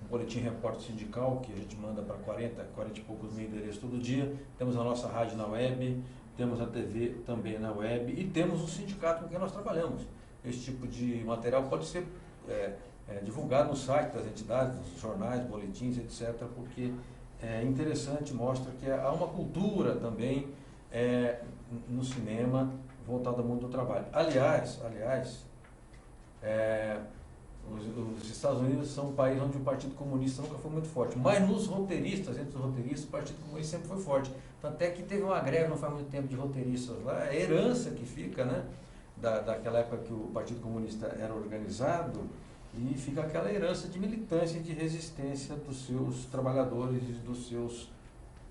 um boletim repórter sindical que a gente manda para 40 e poucos mil endereços todo dia. Temos a nossa rádio na web, temos a TV também na web e temos o sindicato com quem nós trabalhamos. Esse tipo de material pode ser divulgado no site das entidades, nos jornais, boletins, etc., porque é interessante, mostra que há uma cultura também no cinema voltada ao mundo do trabalho. Aliás, os Estados Unidos são um país onde o Partido Comunista nunca foi muito forte, mas entre os roteiristas, o Partido Comunista sempre foi forte. Tanto é que teve uma greve não faz muito tempo de roteiristas lá, é a herança que fica, né, daquela época que o Partido Comunista era organizado, e fica aquela herança de militância e de resistência dos seus trabalhadores e dos seus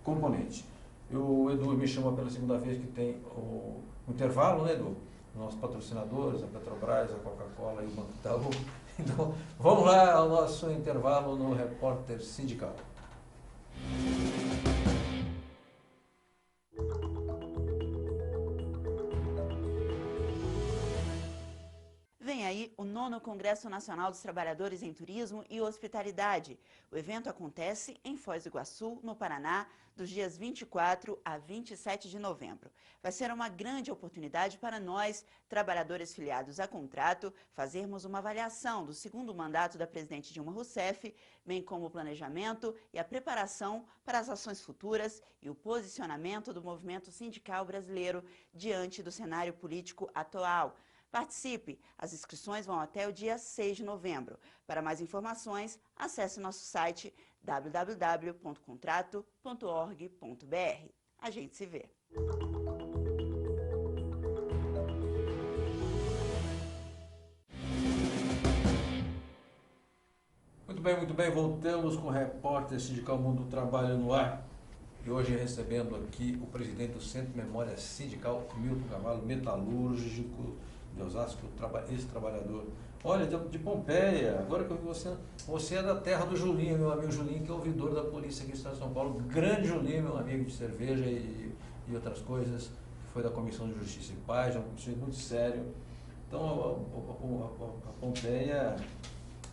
componentes. O Edu me chamou pela segunda vez que tem o intervalo, né, Edu? Nossos patrocinadores, a Petrobras, a Coca-Cola e o Banco Itaú. Então, vamos lá ao nosso intervalo no Repórter Sindical. Vem aí o 9º Congresso Nacional dos Trabalhadores em Turismo e Hospitalidade. O evento acontece em Foz do Iguaçu, no Paraná, dos dias 24 a 27 de novembro. Vai ser uma grande oportunidade para nós, trabalhadores filiados a contrato, fazermos uma avaliação do segundo mandato da presidente Dilma Rousseff, bem como o planejamento e a preparação para as ações futuras e o posicionamento do movimento sindical brasileiro diante do cenário político atual. Participe! As inscrições vão até o dia 6 de novembro. Para mais informações, acesse nosso site www.contrato.org.br. A gente se vê! Muito bem, voltamos com o Repórter Sindical Mundo do Trabalho no ar. E hoje recebendo aqui o presidente do Centro de Memória Sindical, Milton Cavallo, metalúrgico de Osasco, ex-trabalhador. Olha, de Pompeia, agora que eu vi você é da terra do Julinho, meu amigo Julinho, que é ouvidor da polícia aqui do Estado de São Paulo. Grande Julinho, meu amigo de cerveja e outras coisas, que foi da Comissão de Justiça e Paz, é um sujeito muito sério. Então, a Pompeia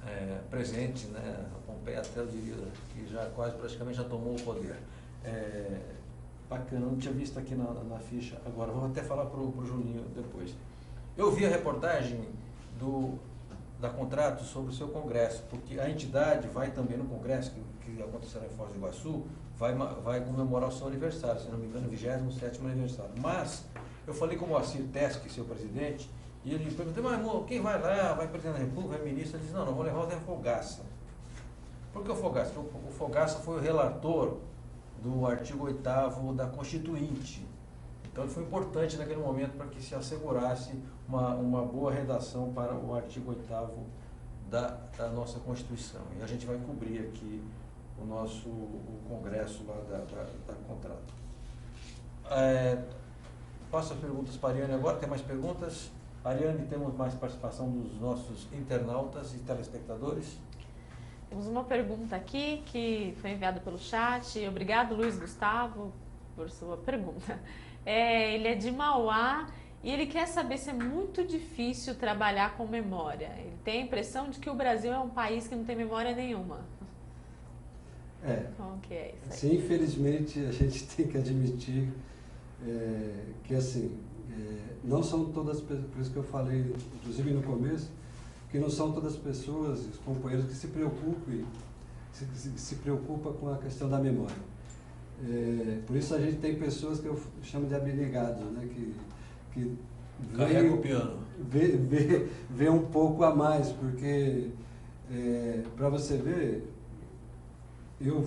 é presente, né? A Pompeia até eu diria que já quase praticamente já tomou o poder. Bacana, não tinha visto aqui na ficha agora, vou até falar para o Julinho depois. Eu vi a reportagem da Contrato sobre o seu congresso, porque a entidade vai também no congresso, que acontecerá em Foz do Iguaçu, vai comemorar o seu aniversário, se não me engano, 27º aniversário. Mas, eu falei com o Moacir Teschi, seu presidente, e ele perguntou, mas amor, quem vai lá? Vai presidente da República, vai ministro? Ele disse, não, vou levar o Zé Fogaça. Por que o Fogaça? Porque o Fogaça foi o relator do artigo 8º da Constituinte. Então, ele foi importante naquele momento para que se assegurasse uma boa redação para o artigo 8º da nossa Constituição. E a gente vai cobrir aqui o congresso lá da Contrato. Passo as perguntas para a Ariane agora. Tem mais perguntas? Ariane, temos mais participação dos nossos internautas e telespectadores? Temos uma pergunta aqui que foi enviada pelo chat. Obrigado, Luiz Gustavo, por sua pergunta. Ele é de Mauá e ele quer saber se é muito difícil trabalhar com memória. Ele tem a impressão de que o Brasil é um país que não tem memória nenhuma. Como que é isso aí? Sim, infelizmente a gente tem que admitir que assim, não são todas, por isso que eu falei, inclusive no começo, que não são todas as pessoas, os companheiros que se preocupam com a questão da memória. Por isso a gente tem pessoas que eu chamo de abnegados, né, que carrega o piano. Vê um pouco a mais, porque para você ver, eu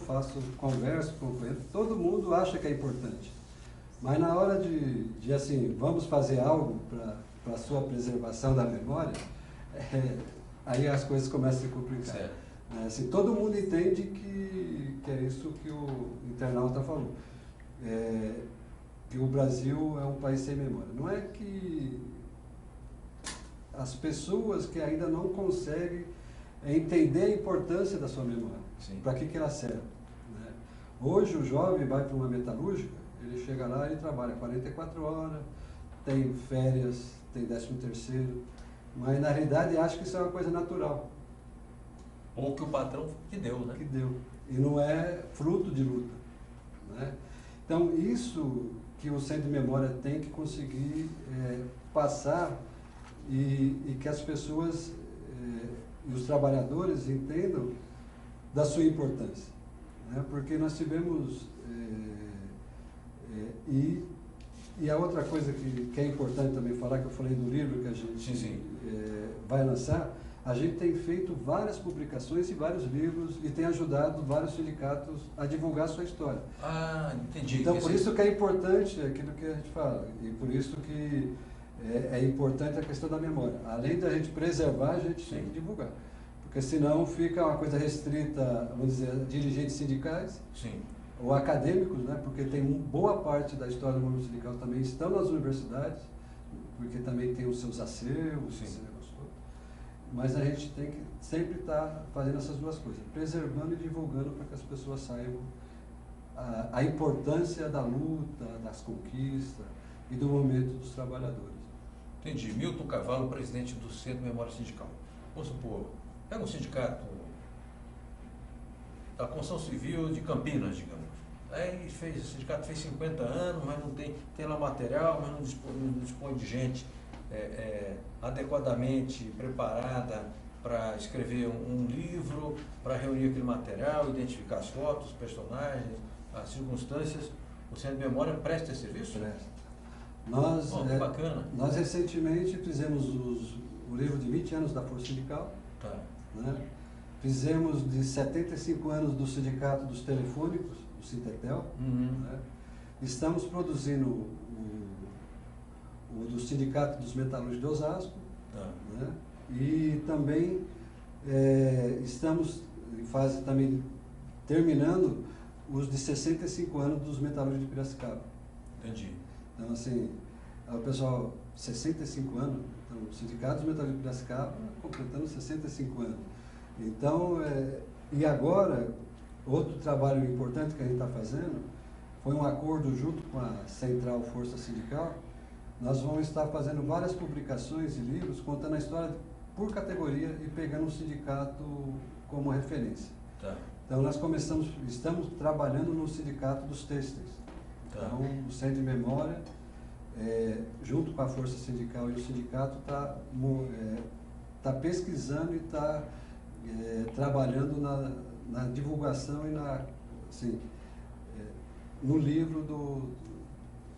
faço, converso com o companheiro, todo mundo acha que é importante. Mas na hora de assim, vamos fazer algo para a sua preservação da memória, aí as coisas começam a se complicar. Certo. Assim, todo mundo entende que é isso que o internauta falou. Que o Brasil é um país sem memória. Não é que as pessoas que ainda não conseguem entender a importância da sua memória, para que ela serve. Né? Hoje o jovem vai para uma metalúrgica, ele chega lá e trabalha 44 horas, tem férias, tem 13º, mas na realidade acha que isso é uma coisa natural. Ou que o patrão que deu, né? Que deu. E não é fruto de luta. Né? Então, isso que o Centro de Memória tem que conseguir passar e que as pessoas e os trabalhadores entendam da sua importância. Né? Porque nós tivemos... E a outra coisa que é importante também falar, que eu falei do livro que a gente vai lançar, a gente tem feito várias publicações e vários livros e tem ajudado vários sindicatos a divulgar a sua história. Ah, entendi. Então, por isso que é importante aquilo que a gente fala, e por isso que é importante a questão da memória. Além da gente preservar, a gente tem que divulgar. Porque senão fica uma coisa restrita, vamos dizer, a dirigentes sindicais. Sim. Ou acadêmicos, né? Porque tem boa parte da história do movimento sindical também estão nas universidades, porque também tem os seus acervos, esse negócio todo. Mas a gente tem que sempre estar fazendo essas duas coisas, preservando e divulgando para que as pessoas saibam a importância da luta, das conquistas e do momento dos trabalhadores. Entendi. Milton Carvalho, presidente do Centro de Memória Sindical. Vamos supor, pega um sindicato da construção civil de Campinas, digamos. Aí o sindicato fez 50 anos, mas não tem lá material, mas não dispõe de gente adequadamente preparada para escrever um livro, para reunir aquele material, identificar as fotos, os personagens, as circunstâncias. O Centro de Memória presta esse serviço? Presta. Que bacana. Nós recentemente fizemos o livro de 20 anos da Força Sindical. Tá. Né? Fizemos de 75 anos do Sindicato dos Telefônicos, do Sintetel. Né? Estamos produzindo o do Sindicato dos Metalúrgicos de Osasco. Tá. Né? E também estamos em fase também terminando os de 65 anos dos Metalúrgicos de Piracicaba. Entendi. Então, assim, o pessoal, 65 anos, então, o Sindicato dos Metalúrgicos de Piracicaba completando 65 anos. Então, e agora, outro trabalho importante que a gente está fazendo foi um acordo junto com a Central Força Sindical. Nós vamos estar fazendo várias publicações e livros contando a história por categoria e pegando o sindicato como referência. Tá. Então, estamos trabalhando no Sindicato dos Têxteis. Tá. Então, o Centro de Memória, junto com a Força Sindical e o sindicato, está pesquisando e está trabalhando na divulgação e no livro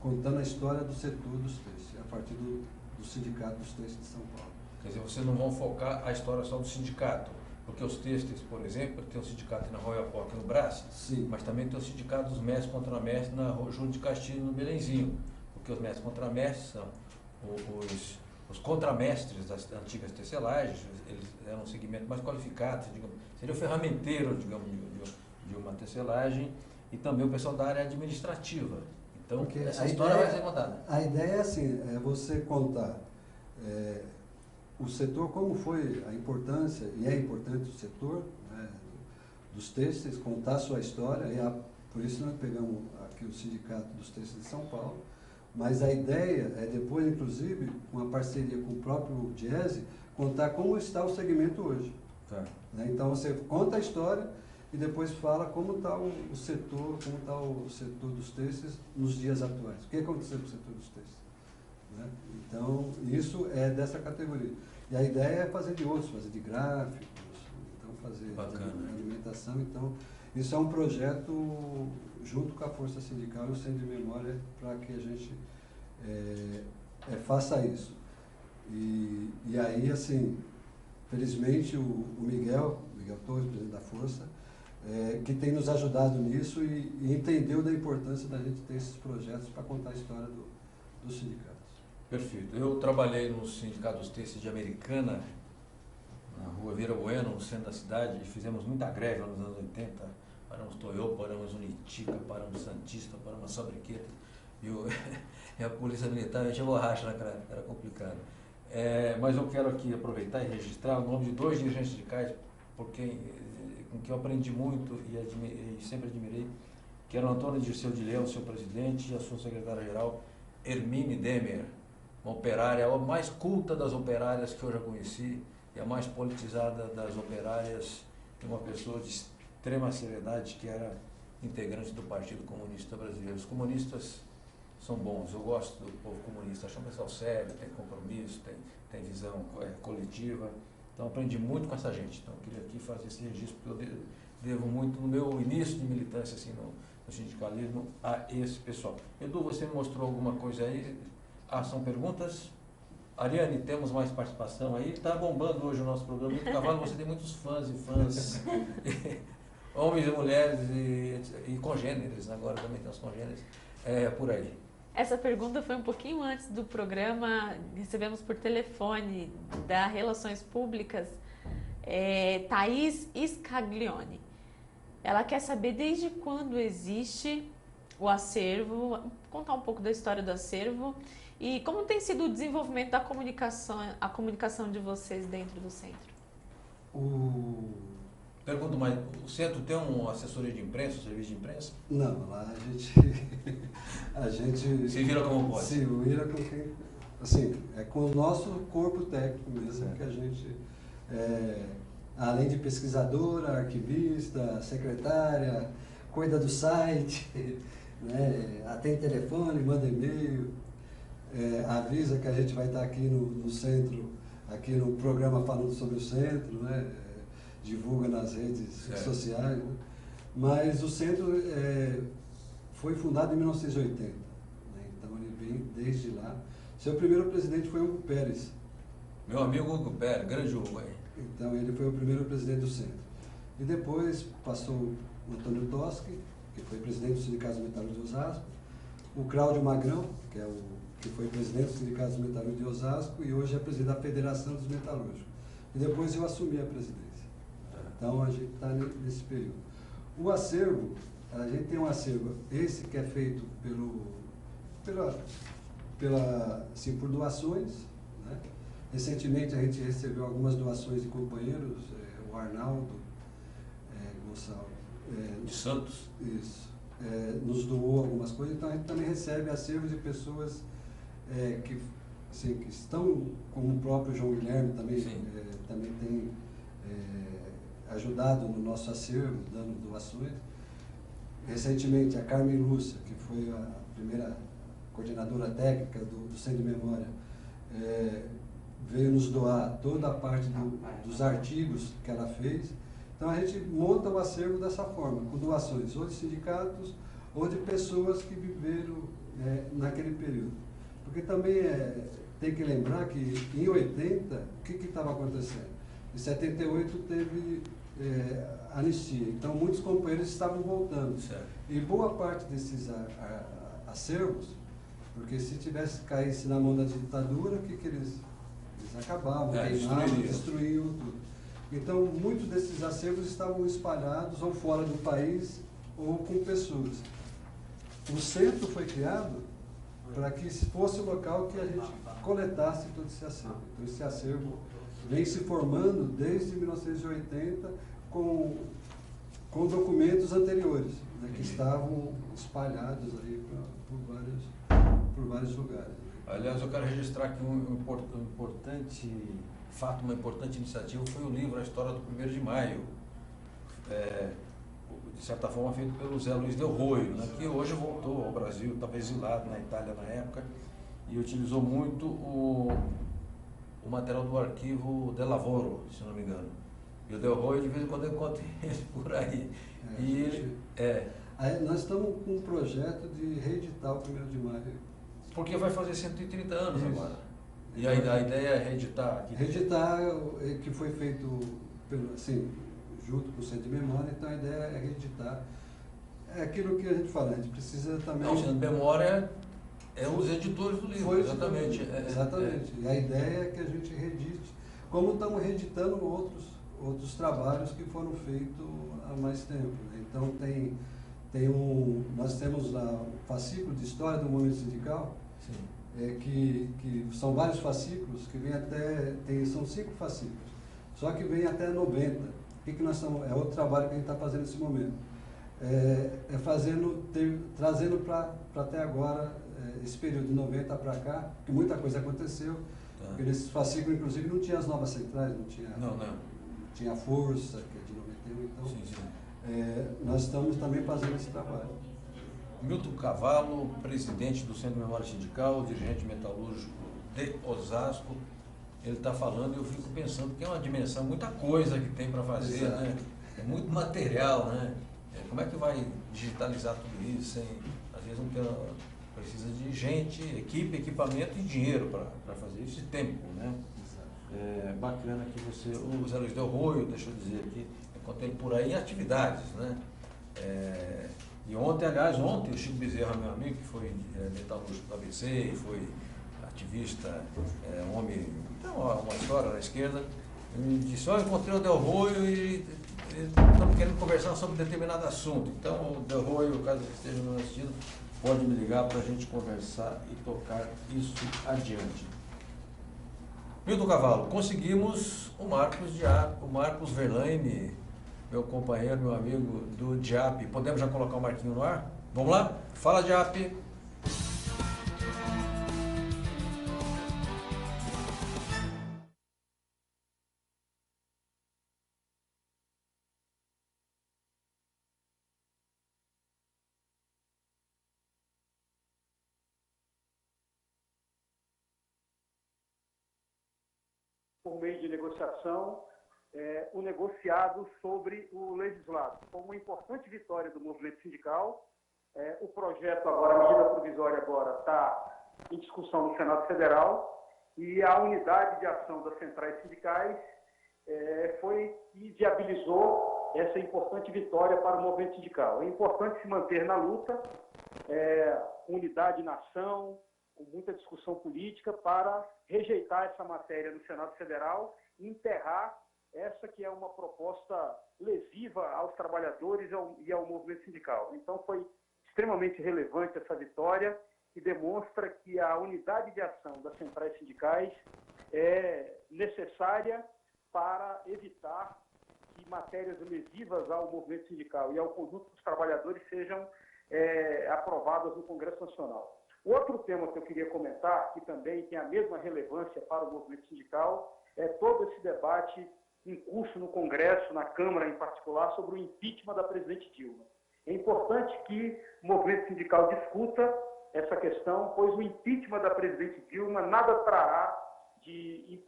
contando a história do setor dos têxteis, a partir do Sindicato dos Têxteis de São Paulo. Quer dizer, vocês não vão focar a história só do sindicato, porque os têxteis, por exemplo, tem o sindicato na Royal Pork no Brás, sim, mas também tem o sindicato dos mestres contramestres na Júlio de Castilho, no Belenzinho, porque os mestres contramestres são os contramestres das antigas tecelagens, eles eram um segmento mais qualificado, digamos, seria o ferramenteiro, digamos, de uma tecelagem, e também o pessoal da área administrativa. Então, porque essa história vai ser contada. A ideia é assim, você contar o setor, como foi a importância, e é importante o setor, né, dos têxteis, contar a sua história, por isso nós pegamos aqui o Sindicato dos Têxteis de São Paulo, mas a ideia é depois, inclusive, com a parceria com o próprio Diese, contar como está o segmento hoje. Tá. Né? Então você conta a história e depois fala como está o setor, como está o setor dos têxteis nos dias atuais. O que aconteceu com o setor dos têxteis? Né? Então, isso é dessa categoria. E a ideia é fazer de outros, fazer de gráficos, então fazer de alimentação. Então, isso é um projeto junto com a Força Sindical e o Centro de Memória para que a gente faça isso. E aí, assim, felizmente o Miguel Torres, presidente da Força, que tem nos ajudado nisso e entendeu da importância da gente ter esses projetos para contar a história dos sindicatos. Perfeito. Eu trabalhei no Sindicato dos Têxteis de Americana, na rua Vira Bueno, no centro da cidade, e fizemos muita greve lá nos anos 80. Paramos Toyota, paramos Unitica, paramos Santista, paramos Fabriqueta. E a polícia militar tinha borracha naquela época, era complicado. Mas eu quero aqui aproveitar e registrar o nome de 2 dirigentes sindicais, com quem eu aprendi muito e sempre admirei, que era o Antônio Dirceu de Leão, seu presidente, e a sua secretária-geral, Hermine Demer, uma operária, a mais culta das operárias que eu já conheci, e a mais politizada das operárias, e uma pessoa de extrema seriedade, que era integrante do Partido Comunista Brasileiro. Os comunistas são bons, eu gosto do povo comunista, acho um pessoal sério, tem compromisso, tem visão coletiva. Então aprendi muito com essa gente. Então eu queria aqui fazer esse registro, porque eu devo muito no meu início de militância assim, no sindicalismo a esse pessoal. Edu, você me mostrou alguma coisa aí? São perguntas? Ariane, temos mais participação aí? Está bombando hoje o nosso programa. No Cavalo você tem muitos fãs, homens e mulheres e congêneres, agora também tem os congêneres, por aí. Essa pergunta foi um pouquinho antes do programa, recebemos por telefone da Relações Públicas, Thaís Scaglione. Ela quer saber desde quando existe o acervo, contar um pouco da história do acervo e como tem sido o desenvolvimento da comunicação, a comunicação de vocês dentro do centro. Pergunto mais, o centro tem uma assessoria de imprensa, um serviço de imprensa? Não, lá a gente se vira como pode. Se vira com quem, assim, com o nosso corpo técnico mesmo, que a gente, além de pesquisadora, arquivista, secretária, cuida do site, né, atende telefone, manda e-mail, avisa que a gente vai estar aqui no centro, aqui no programa falando sobre o centro, né, divulga nas redes sociais, né? Mas o centro foi fundado em 1980, né? Então ele vem desde lá. Seu primeiro presidente foi Hugo Pérez. Meu amigo Hugo Pérez, grande Hugo aí. Então ele foi o primeiro presidente do centro. E depois passou o Antônio Toschi, que foi presidente do Sindicato dos Metalúrgicos de Osasco, o Cláudio Magrão, que foi presidente do Sindicato dos Metalúrgicos de Osasco e hoje é presidente da Federação dos Metalúrgicos. E depois eu assumi a presidência. Então a gente está nesse período. O acervo, a gente tem um acervo, esse que é feito assim, por doações, né? Recentemente a gente recebeu algumas doações de companheiros, o Arnaldo Gonçalves. De Santos. Isso. Nos doou algumas coisas, então a gente também recebe acervos de pessoas que, assim, que estão, como o próprio João Guilherme também, também tem ajudado no nosso acervo, dando doações. Recentemente a Carmen Lúcia, que foi a primeira coordenadora técnica do Centro de Memória, veio nos doar toda a parte dos artigos que ela fez. Então a gente monta o acervo dessa forma, com doações ou de sindicatos ou de pessoas que viveram naquele período. Porque também tem que lembrar que em 80, o que estava acontecendo? Em 78 teve anistia, então muitos companheiros estavam voltando. Certo. E boa parte desses acervos, porque se caísse na mão da ditadura, o que eles acabavam, queimavam, destruíam tudo. Então, muitos desses acervos estavam espalhados ou fora do país ou com pessoas. O centro foi criado para que fosse o local que a gente coletasse todo esse acervo. Então, esse acervo vem se formando desde 1980 com documentos anteriores, né, que estavam espalhados aí por vários lugares. Aliás, eu quero registrar aqui um importante fato, uma importante iniciativa, foi o livro A História do 1º de Maio, de certa forma feito pelo Zé Luiz Del Roio, né, que hoje voltou ao Brasil, estava exilado na Itália na época, e utilizou muito o material do arquivo De Lavoro, se não me engano. E o Del Roio, de vez em quando, eu encontro ele por aí. Nós estamos com um projeto de reeditar o 1º de Maio. Porque vai fazer 130 anos agora. E a ideia é reeditar aqui? Reeditar, que foi feito junto com o Centro de Memória, então a ideia é reeditar. É aquilo que a gente fala, a gente precisa também... Não, o Centro de Memória os editores do livro, exatamente. Exatamente. E a ideia é que a gente reedite, como estamos reeditando outros trabalhos que foram feitos há mais tempo. Então nós temos o fascículo de história do movimento sindical, que são vários fascículos, que vem são 5 fascículos, só que vem até 90. É outro trabalho que a gente está fazendo nesse momento. Trazendo para até agora, esse período de 90 para cá, que muita coisa aconteceu, porque nesse fascículo, inclusive, não tinha as novas centrais, não tinha a Força, que é de 91, então nós estamos também fazendo esse trabalho. Milton Cavallo, presidente do Centro de Memória Sindical, dirigente metalúrgico de Osasco, ele está falando e eu fico pensando que é uma dimensão, muita coisa que tem para fazer, né? É muito material, né? Como é que vai digitalizar tudo isso? Às vezes precisa de gente, equipe, equipamento e dinheiro para fazer isso e tempo, né? Bacana que o Zé Luiz Del Roio, deixa eu dizer aqui, eu encontrei ele por aí em atividades, né? E ontem o Chico Bezerra, meu amigo, que foi metalúrgico do ABC e foi ativista, homem, tem uma história na esquerda, me disse, eu encontrei o Del Roio e estamos querendo conversar sobre determinado assunto. Então, o Del Roio, caso esteja nos assistindo, pode me ligar para a gente conversar e tocar isso adiante. Milton Cavallo, conseguimos o Marcos Verlaine, meu companheiro, meu amigo do DIAP. Podemos já colocar o Marquinho no ar? Vamos lá? Fala, DIAP! Por meio de negociação, o negociado sobre o legislado. Foi uma importante vitória do movimento sindical. O projeto agora, a medida provisória agora está em discussão no Senado Federal e a unidade de ação das centrais sindicais foi que viabilizou essa importante vitória para o movimento sindical. É importante se manter na luta, unidade na ação, com muita discussão política para rejeitar essa matéria no Senado Federal e enterrar essa que é uma proposta lesiva aos trabalhadores e ao movimento sindical. Então foi extremamente relevante essa vitória que demonstra que a unidade de ação das centrais sindicais é necessária para evitar que matérias lesivas ao movimento sindical e ao conjunto dos trabalhadores sejam aprovadas no Congresso Nacional. Outro tema que eu queria comentar, que também tem a mesma relevância para o movimento sindical, é todo esse debate em curso no Congresso, na Câmara em particular, sobre o impeachment da presidente Dilma. É importante que o movimento sindical discuta essa questão, pois o impeachment da presidente Dilma nada trará de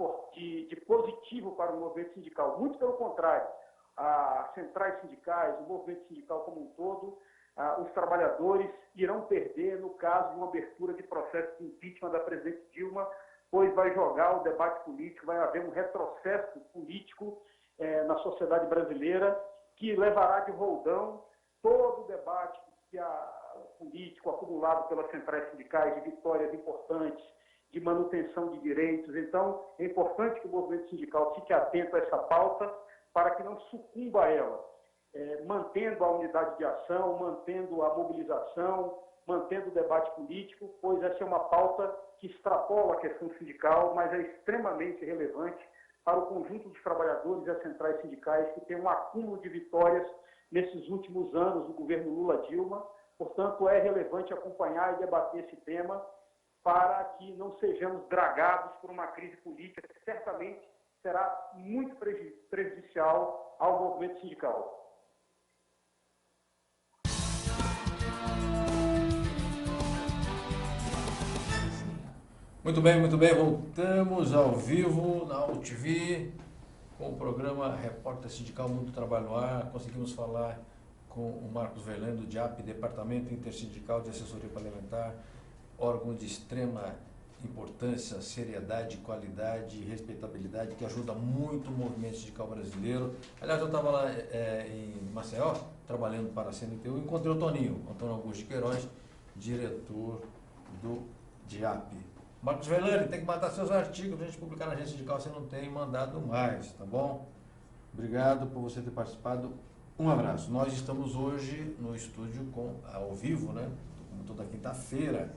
positivo para o movimento sindical. Muito pelo contrário, as centrais sindicais, o movimento sindical como um todo, os trabalhadores irão perder no caso de uma abertura de processo de impeachment da presidente Dilma, pois vai jogar o debate político, vai haver um retrocesso político na sociedade brasileira que levará de roldão todo o debate político acumulado pelas centrais sindicais, de vitórias importantes, de manutenção de direitos. Então, é importante que o movimento sindical fique atento a essa pauta para que não sucumba a ela, mantendo a unidade de ação, mantendo a mobilização, mantendo o debate político, pois essa é uma pauta que extrapola a questão sindical, mas é extremamente relevante para o conjunto dos trabalhadores e as centrais sindicais que têm um acúmulo de vitórias nesses últimos anos do governo Lula-Dilma. Portanto, é relevante acompanhar e debater esse tema para que não sejamos dragados por uma crise política que certamente será muito prejudicial ao movimento sindical. Muito bem, voltamos ao vivo na UTV com o programa Repórter Sindical Mundo do Trabalho no Ar. Conseguimos falar com o Marcos Verlaine do DIAP, Departamento Intersindical de Assessoria Parlamentar, órgão de extrema importância, seriedade, qualidade e respeitabilidade, que ajuda muito o movimento sindical brasileiro. Aliás, eu estava lá em Maceió, trabalhando para a CNTU, e encontrei o Toninho, Antônio Augusto de Queiroz, diretor do DIAP. Marcos Verlaine, tem que matar seus artigos, a gente publicar na agência sindical, você não tem mandado mais, tá bom? Obrigado por você ter participado. Um abraço. Nós estamos hoje no estúdio ao vivo, né? Como toda quinta-feira,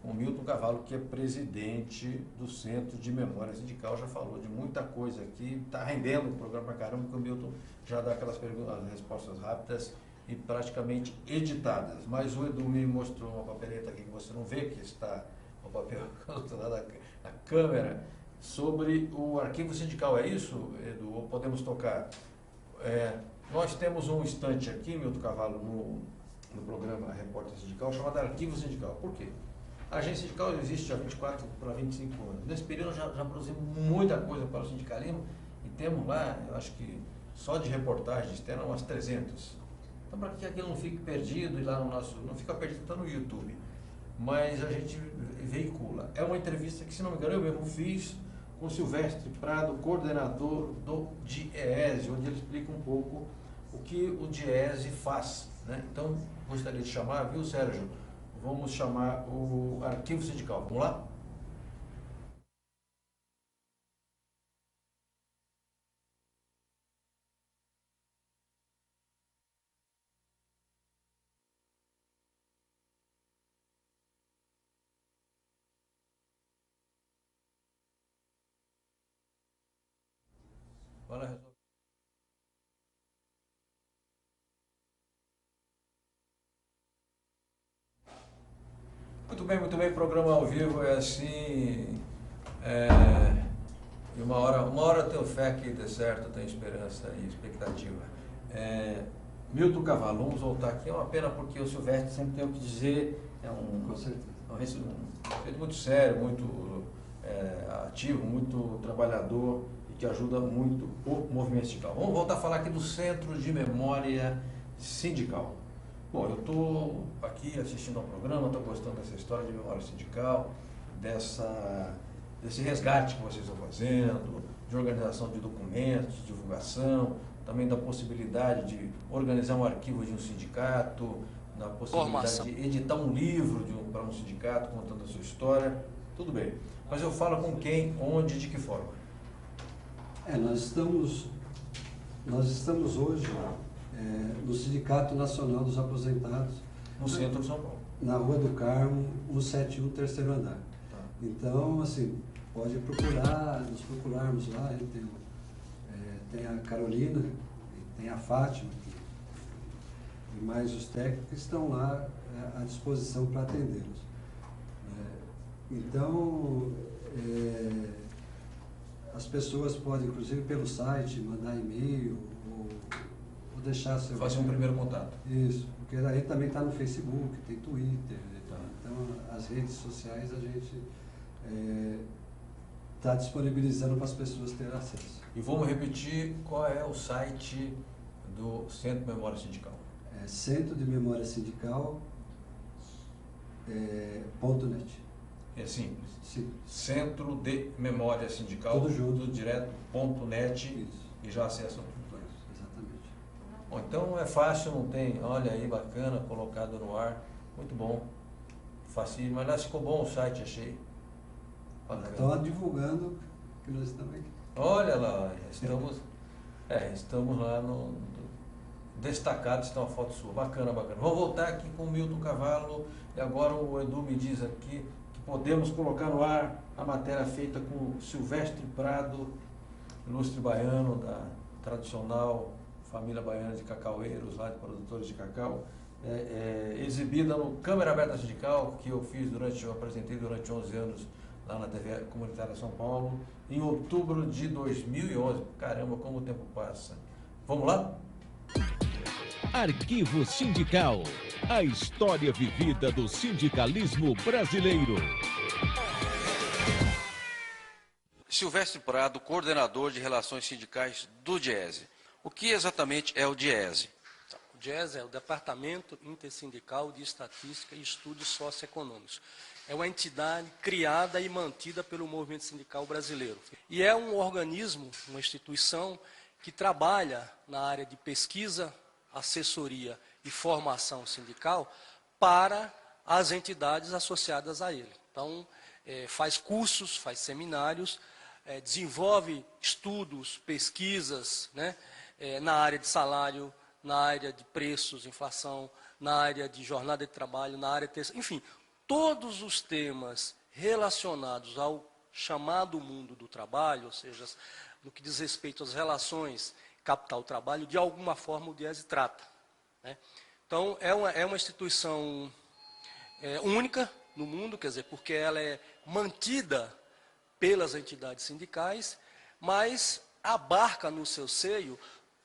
com o Milton Cavallo, que é presidente do Centro de Memória Sindical. Já falou de muita coisa aqui, está rendendo o programa pra caramba, porque o Milton já dá aquelas perguntas, respostas rápidas e praticamente editadas. Mas o Edu me mostrou uma papeleta aqui que você não vê, que está o papel lá na câmera, sobre o arquivo sindical. É isso, Edu? Ou podemos tocar? Nós temos um instante aqui, Milton Cavallo, no programa Repórter Sindical, chamado Arquivo Sindical. Por quê? A agência sindical existe há 24 para 25 anos. Nesse período já produzimos muita coisa para o sindicalismo e temos lá, eu acho que só de reportagens, tem umas 300. Então, para que aquilo não fique perdido e lá no nosso... Não fica perdido, está no YouTube. Mas a gente veicula. É uma entrevista que, se não me engano, eu mesmo fiz com o Silvestre Prado, coordenador do DIEESE, onde ele explica um pouco o que o DIEESE faz, né? Então, gostaria de chamar, viu, Sérgio? Vamos chamar o arquivo sindical. Vamos lá? Bora resolver. Muito bem, programa ao vivo é assim, e uma hora eu tenho fé que dê certo, eu tenho esperança e expectativa. Milton Cavallo, vamos voltar aqui, é uma pena porque o Silvestre sempre tem o que dizer, Com certeza. um sujeito muito sério, muito ativo, muito trabalhador e que ajuda muito o movimento sindical. Vamos voltar a falar aqui do Centro de Memória Sindical. Bom, eu estou aqui assistindo ao programa, estou gostando dessa história de memória sindical, desse resgate que vocês estão fazendo, de organização de documentos, de divulgação, também da possibilidade de organizar um arquivo de um sindicato, da possibilidade de editar um livro para um sindicato contando a sua história, tudo bem. Mas eu falo com quem, onde, de que forma? Nós estamos hoje no Sindicato Nacional dos Aposentados. No centro de São Paulo. na Rua do Carmo, 171, terceiro andar. Tá. Então, assim, pode procurar, nos procurarmos lá. A gente tem a Carolina, tem a Fátima, e mais os técnicos que estão lá à disposição para atendê-los. Então, as pessoas podem, inclusive pelo site, mandar e-mail ou deixar seu... Fazer um primeiro contato. Isso, porque a gente também está no Facebook, tem Twitter, então as redes sociais a gente está disponibilizando para as pessoas terem acesso. E vamos repetir qual é o site do Centro de Memória Sindical. Centro de Memória Sindical .net. É simples. Sim. Centro de Memória Sindical, tudo junto, tudo direto, .net. Isso. E já acessam tudo. Exatamente. Bom, então é fácil, não tem, olha aí, bacana, colocado no ar, muito bom, facinho, mas lá ficou bom o site, achei. Estão divulgando que nós estamos aqui. Olha lá, estamos lá destacados, está uma foto sua, bacana, bacana. Vamos voltar aqui com o Milton Cavallo, e agora o Edu me diz aqui que podemos colocar no ar a matéria feita com Silvestre Prado, ilustre baiano da tradicional família baiana de cacaueiros, lá de produtores de cacau, exibida no Câmara Aberta Sindical, que eu apresentei durante 11 anos lá na TV Comunitária São Paulo, em outubro de 2011. Caramba, como o tempo passa. Vamos lá? Arquivo Sindical. A história vivida do sindicalismo brasileiro. Silvestre Prado, coordenador de Relações Sindicais do DIESE. O que exatamente é o DIESE? O DIESE é o Departamento Intersindical de Estatística e Estudos Socioeconômicos. É uma entidade criada e mantida pelo movimento sindical brasileiro. E é um organismo, uma instituição, que trabalha na área de pesquisa, assessoria e formação sindical para as entidades associadas a ele. Então, faz cursos, faz seminários, desenvolve estudos, pesquisas, né, na área de salário, na área de preços, inflação, na área de jornada de trabalho, na área de... Enfim, todos os temas relacionados ao chamado mundo do trabalho, ou seja, no que diz respeito às relações capital-trabalho, de alguma forma o DIESE trata, né? Então, é uma instituição única no mundo, quer dizer, porque ela é mantida pelas entidades sindicais, mas abarca no seu seio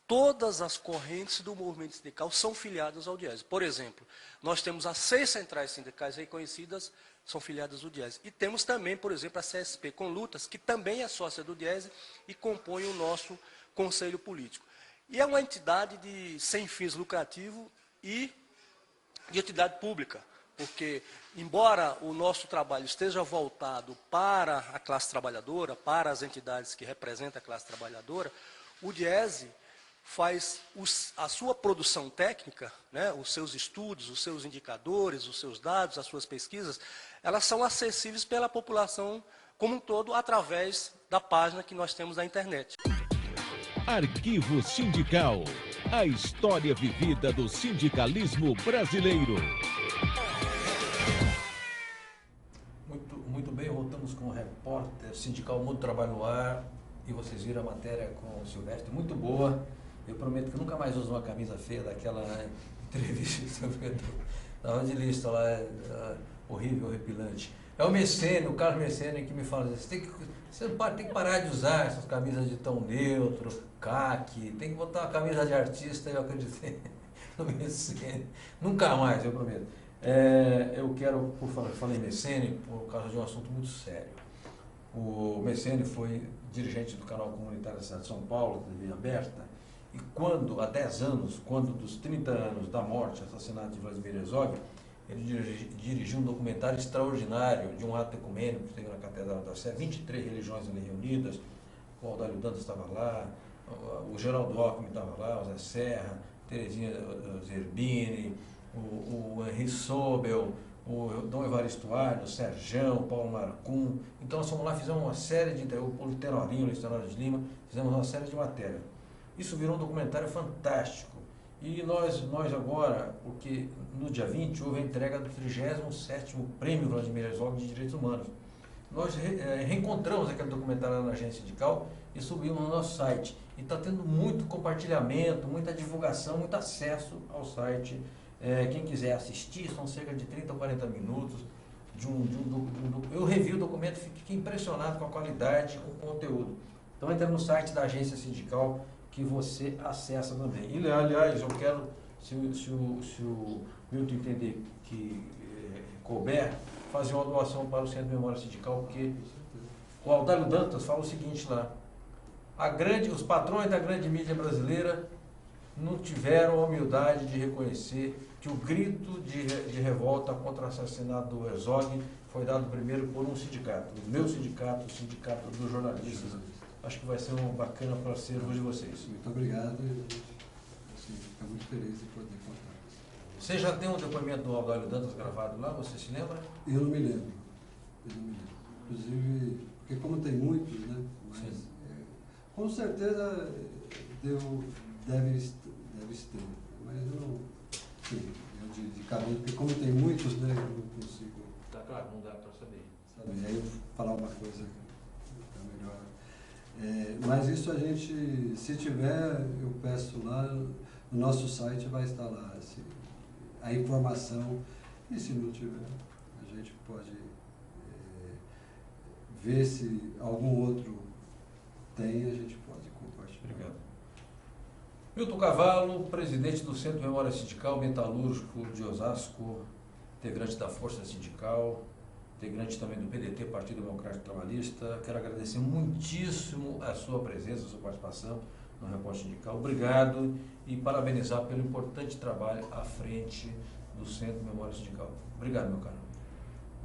todas as correntes do movimento sindical são filiadas ao DIESE. Por exemplo, nós temos as 6 centrais sindicais reconhecidas, são filiadas ao DIESE. E temos também, por exemplo, a CSP com Lutas, que também é sócia do DIESE e compõe o nosso conselho político. E é uma entidade sem fins lucrativos e de utilidade pública, porque, embora o nosso trabalho esteja voltado para a classe trabalhadora, para as entidades que representam a classe trabalhadora, o DIESE faz a sua produção técnica, né, os seus estudos, os seus indicadores, os seus dados, as suas pesquisas, elas são acessíveis pela população como um todo através da página que nós temos na internet. Arquivo Sindical. A história vivida do sindicalismo brasileiro. Muito bem, voltamos com o repórter sindical Mundo Trabalho no Ar. E vocês viram a matéria com o Silvestre, muito boa. Eu prometo que nunca mais uso uma camisa feia daquela entrevista da radialista lá, horrível, horripilante. É o Messene, o Carlos Messene, que me fala, você tem que parar de usar essas camisas de tom neutro, caque, tem que botar uma camisa de artista, eu acreditei no Messene. Nunca mais, eu prometo. Eu quero, falei Messene, por causa de um assunto muito sério. O Messene foi dirigente do canal comunitário da cidade de São Paulo, TV aberta, e há 10 anos, quando dos 30 anos da morte, assassinato de Vladimir Herzog, ele dirigiu um documentário extraordinário de um ato ecumênico que teve na Catedral da Sé, 23 religiões ali reunidas, o Audálio Dantas estava lá, o Geraldo Alckmin estava lá, o Zé Serra, Terezinha Zerbini, o Henri Sobel, o Dom Evaristo Arne, o Serjão, o Paulo Marcum. Então nós fomos lá, fizemos uma série de entrevistas, o Tenorinho, o Luiz Tenório de Lima, fizemos uma série de matérias. Isso virou um documentário fantástico. E nós agora, porque no dia 20 houve a entrega do 37º Prêmio Vladimir Herzog de Direitos Humanos. Nós reencontramos aquele documentário na agência sindical e subimos no nosso site. E está tendo muito compartilhamento, muita divulgação, muito acesso ao site. Quem quiser assistir, são cerca de 30 ou 40 minutos. Eu revi o documento e fiquei impressionado com a qualidade, com o conteúdo. Então entra no site da agência sindical que você acessa também. E aliás, eu quero, se o Milton entender que couber, fazer uma doação para o Centro de Memória Sindical, porque o Audálio Dantas fala o seguinte lá: os patrões da grande mídia brasileira não tiveram a humildade de reconhecer que o grito de revolta contra o assassinato do Herzog foi dado primeiro por um sindicato, o meu sindicato, o sindicato dos jornalistas. Acho que vai ser um bacana parceiro de vocês. Muito obrigado. Fica muito feliz de poder contar. Você já tem um depoimento do Audálio Dantas gravado lá, você se lembra? Eu não me lembro. Inclusive, porque como tem muitos, né? Mas, com certeza deve ter. Mas eu não. Sim, eu de cabeça, porque como tem muitos, né? Eu não consigo. Tá claro, não dá para saber. Aí eu vou falar uma coisa melhor. Mas isso a gente, se tiver, eu peço lá, no nosso site vai estar lá a informação, e se não tiver, a gente pode ver se algum outro tem, a gente pode compartilhar. Obrigado. Milton Cavallo, presidente do Centro de Memória Sindical Metalúrgico de Osasco, integrante da Força Sindical, integrante também do PDT, Partido Democrático Trabalhista. Quero agradecer muitíssimo a sua presença, a sua participação no Repórter Sindical. Obrigado e parabenizar pelo importante trabalho à frente do Centro de Memória Sindical. Obrigado, meu caro.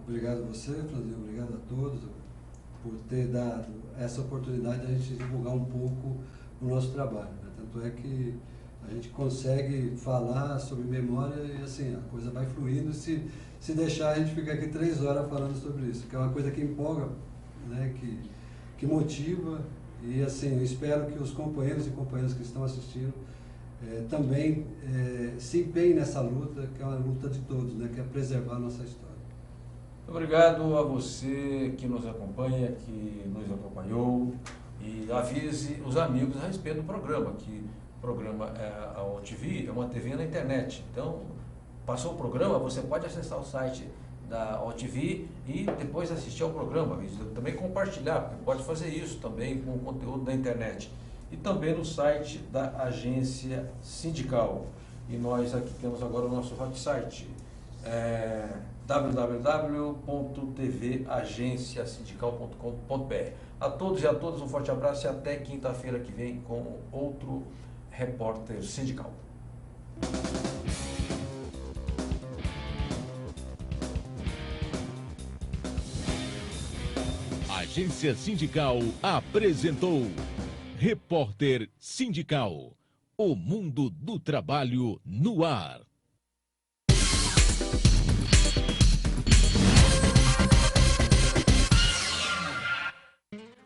Obrigado a você, Franzinho. Obrigado a todos por ter dado essa oportunidade de a gente divulgar um pouco o nosso trabalho, né? Tanto é que a gente consegue falar sobre memória e assim, a coisa vai fluindo. Se deixar, a gente fica aqui 3 horas falando sobre isso, que é uma coisa que empolga, né? que motiva. E assim, eu espero que os companheiros e companheiras que estão assistindo também se empenhem nessa luta, que é uma luta de todos, né? Que é preservar a nossa história. Obrigado a você que nos acompanha, que nos acompanhou, e avise os amigos a respeito do programa, que o programa a OTV é uma TV na internet. Então, passou o programa, você pode acessar o site da OTV e depois assistir ao programa, e também compartilhar, porque pode fazer isso também com o conteúdo da internet. E também no site da agência sindical. E nós aqui temos agora o nosso hot site, www.tvagenciasindical.com.br. A todos e a todas um forte abraço e até quinta-feira que vem com outro Repórter Sindical. A Agência Sindical apresentou Repórter Sindical, o mundo do trabalho no ar.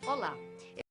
Olá,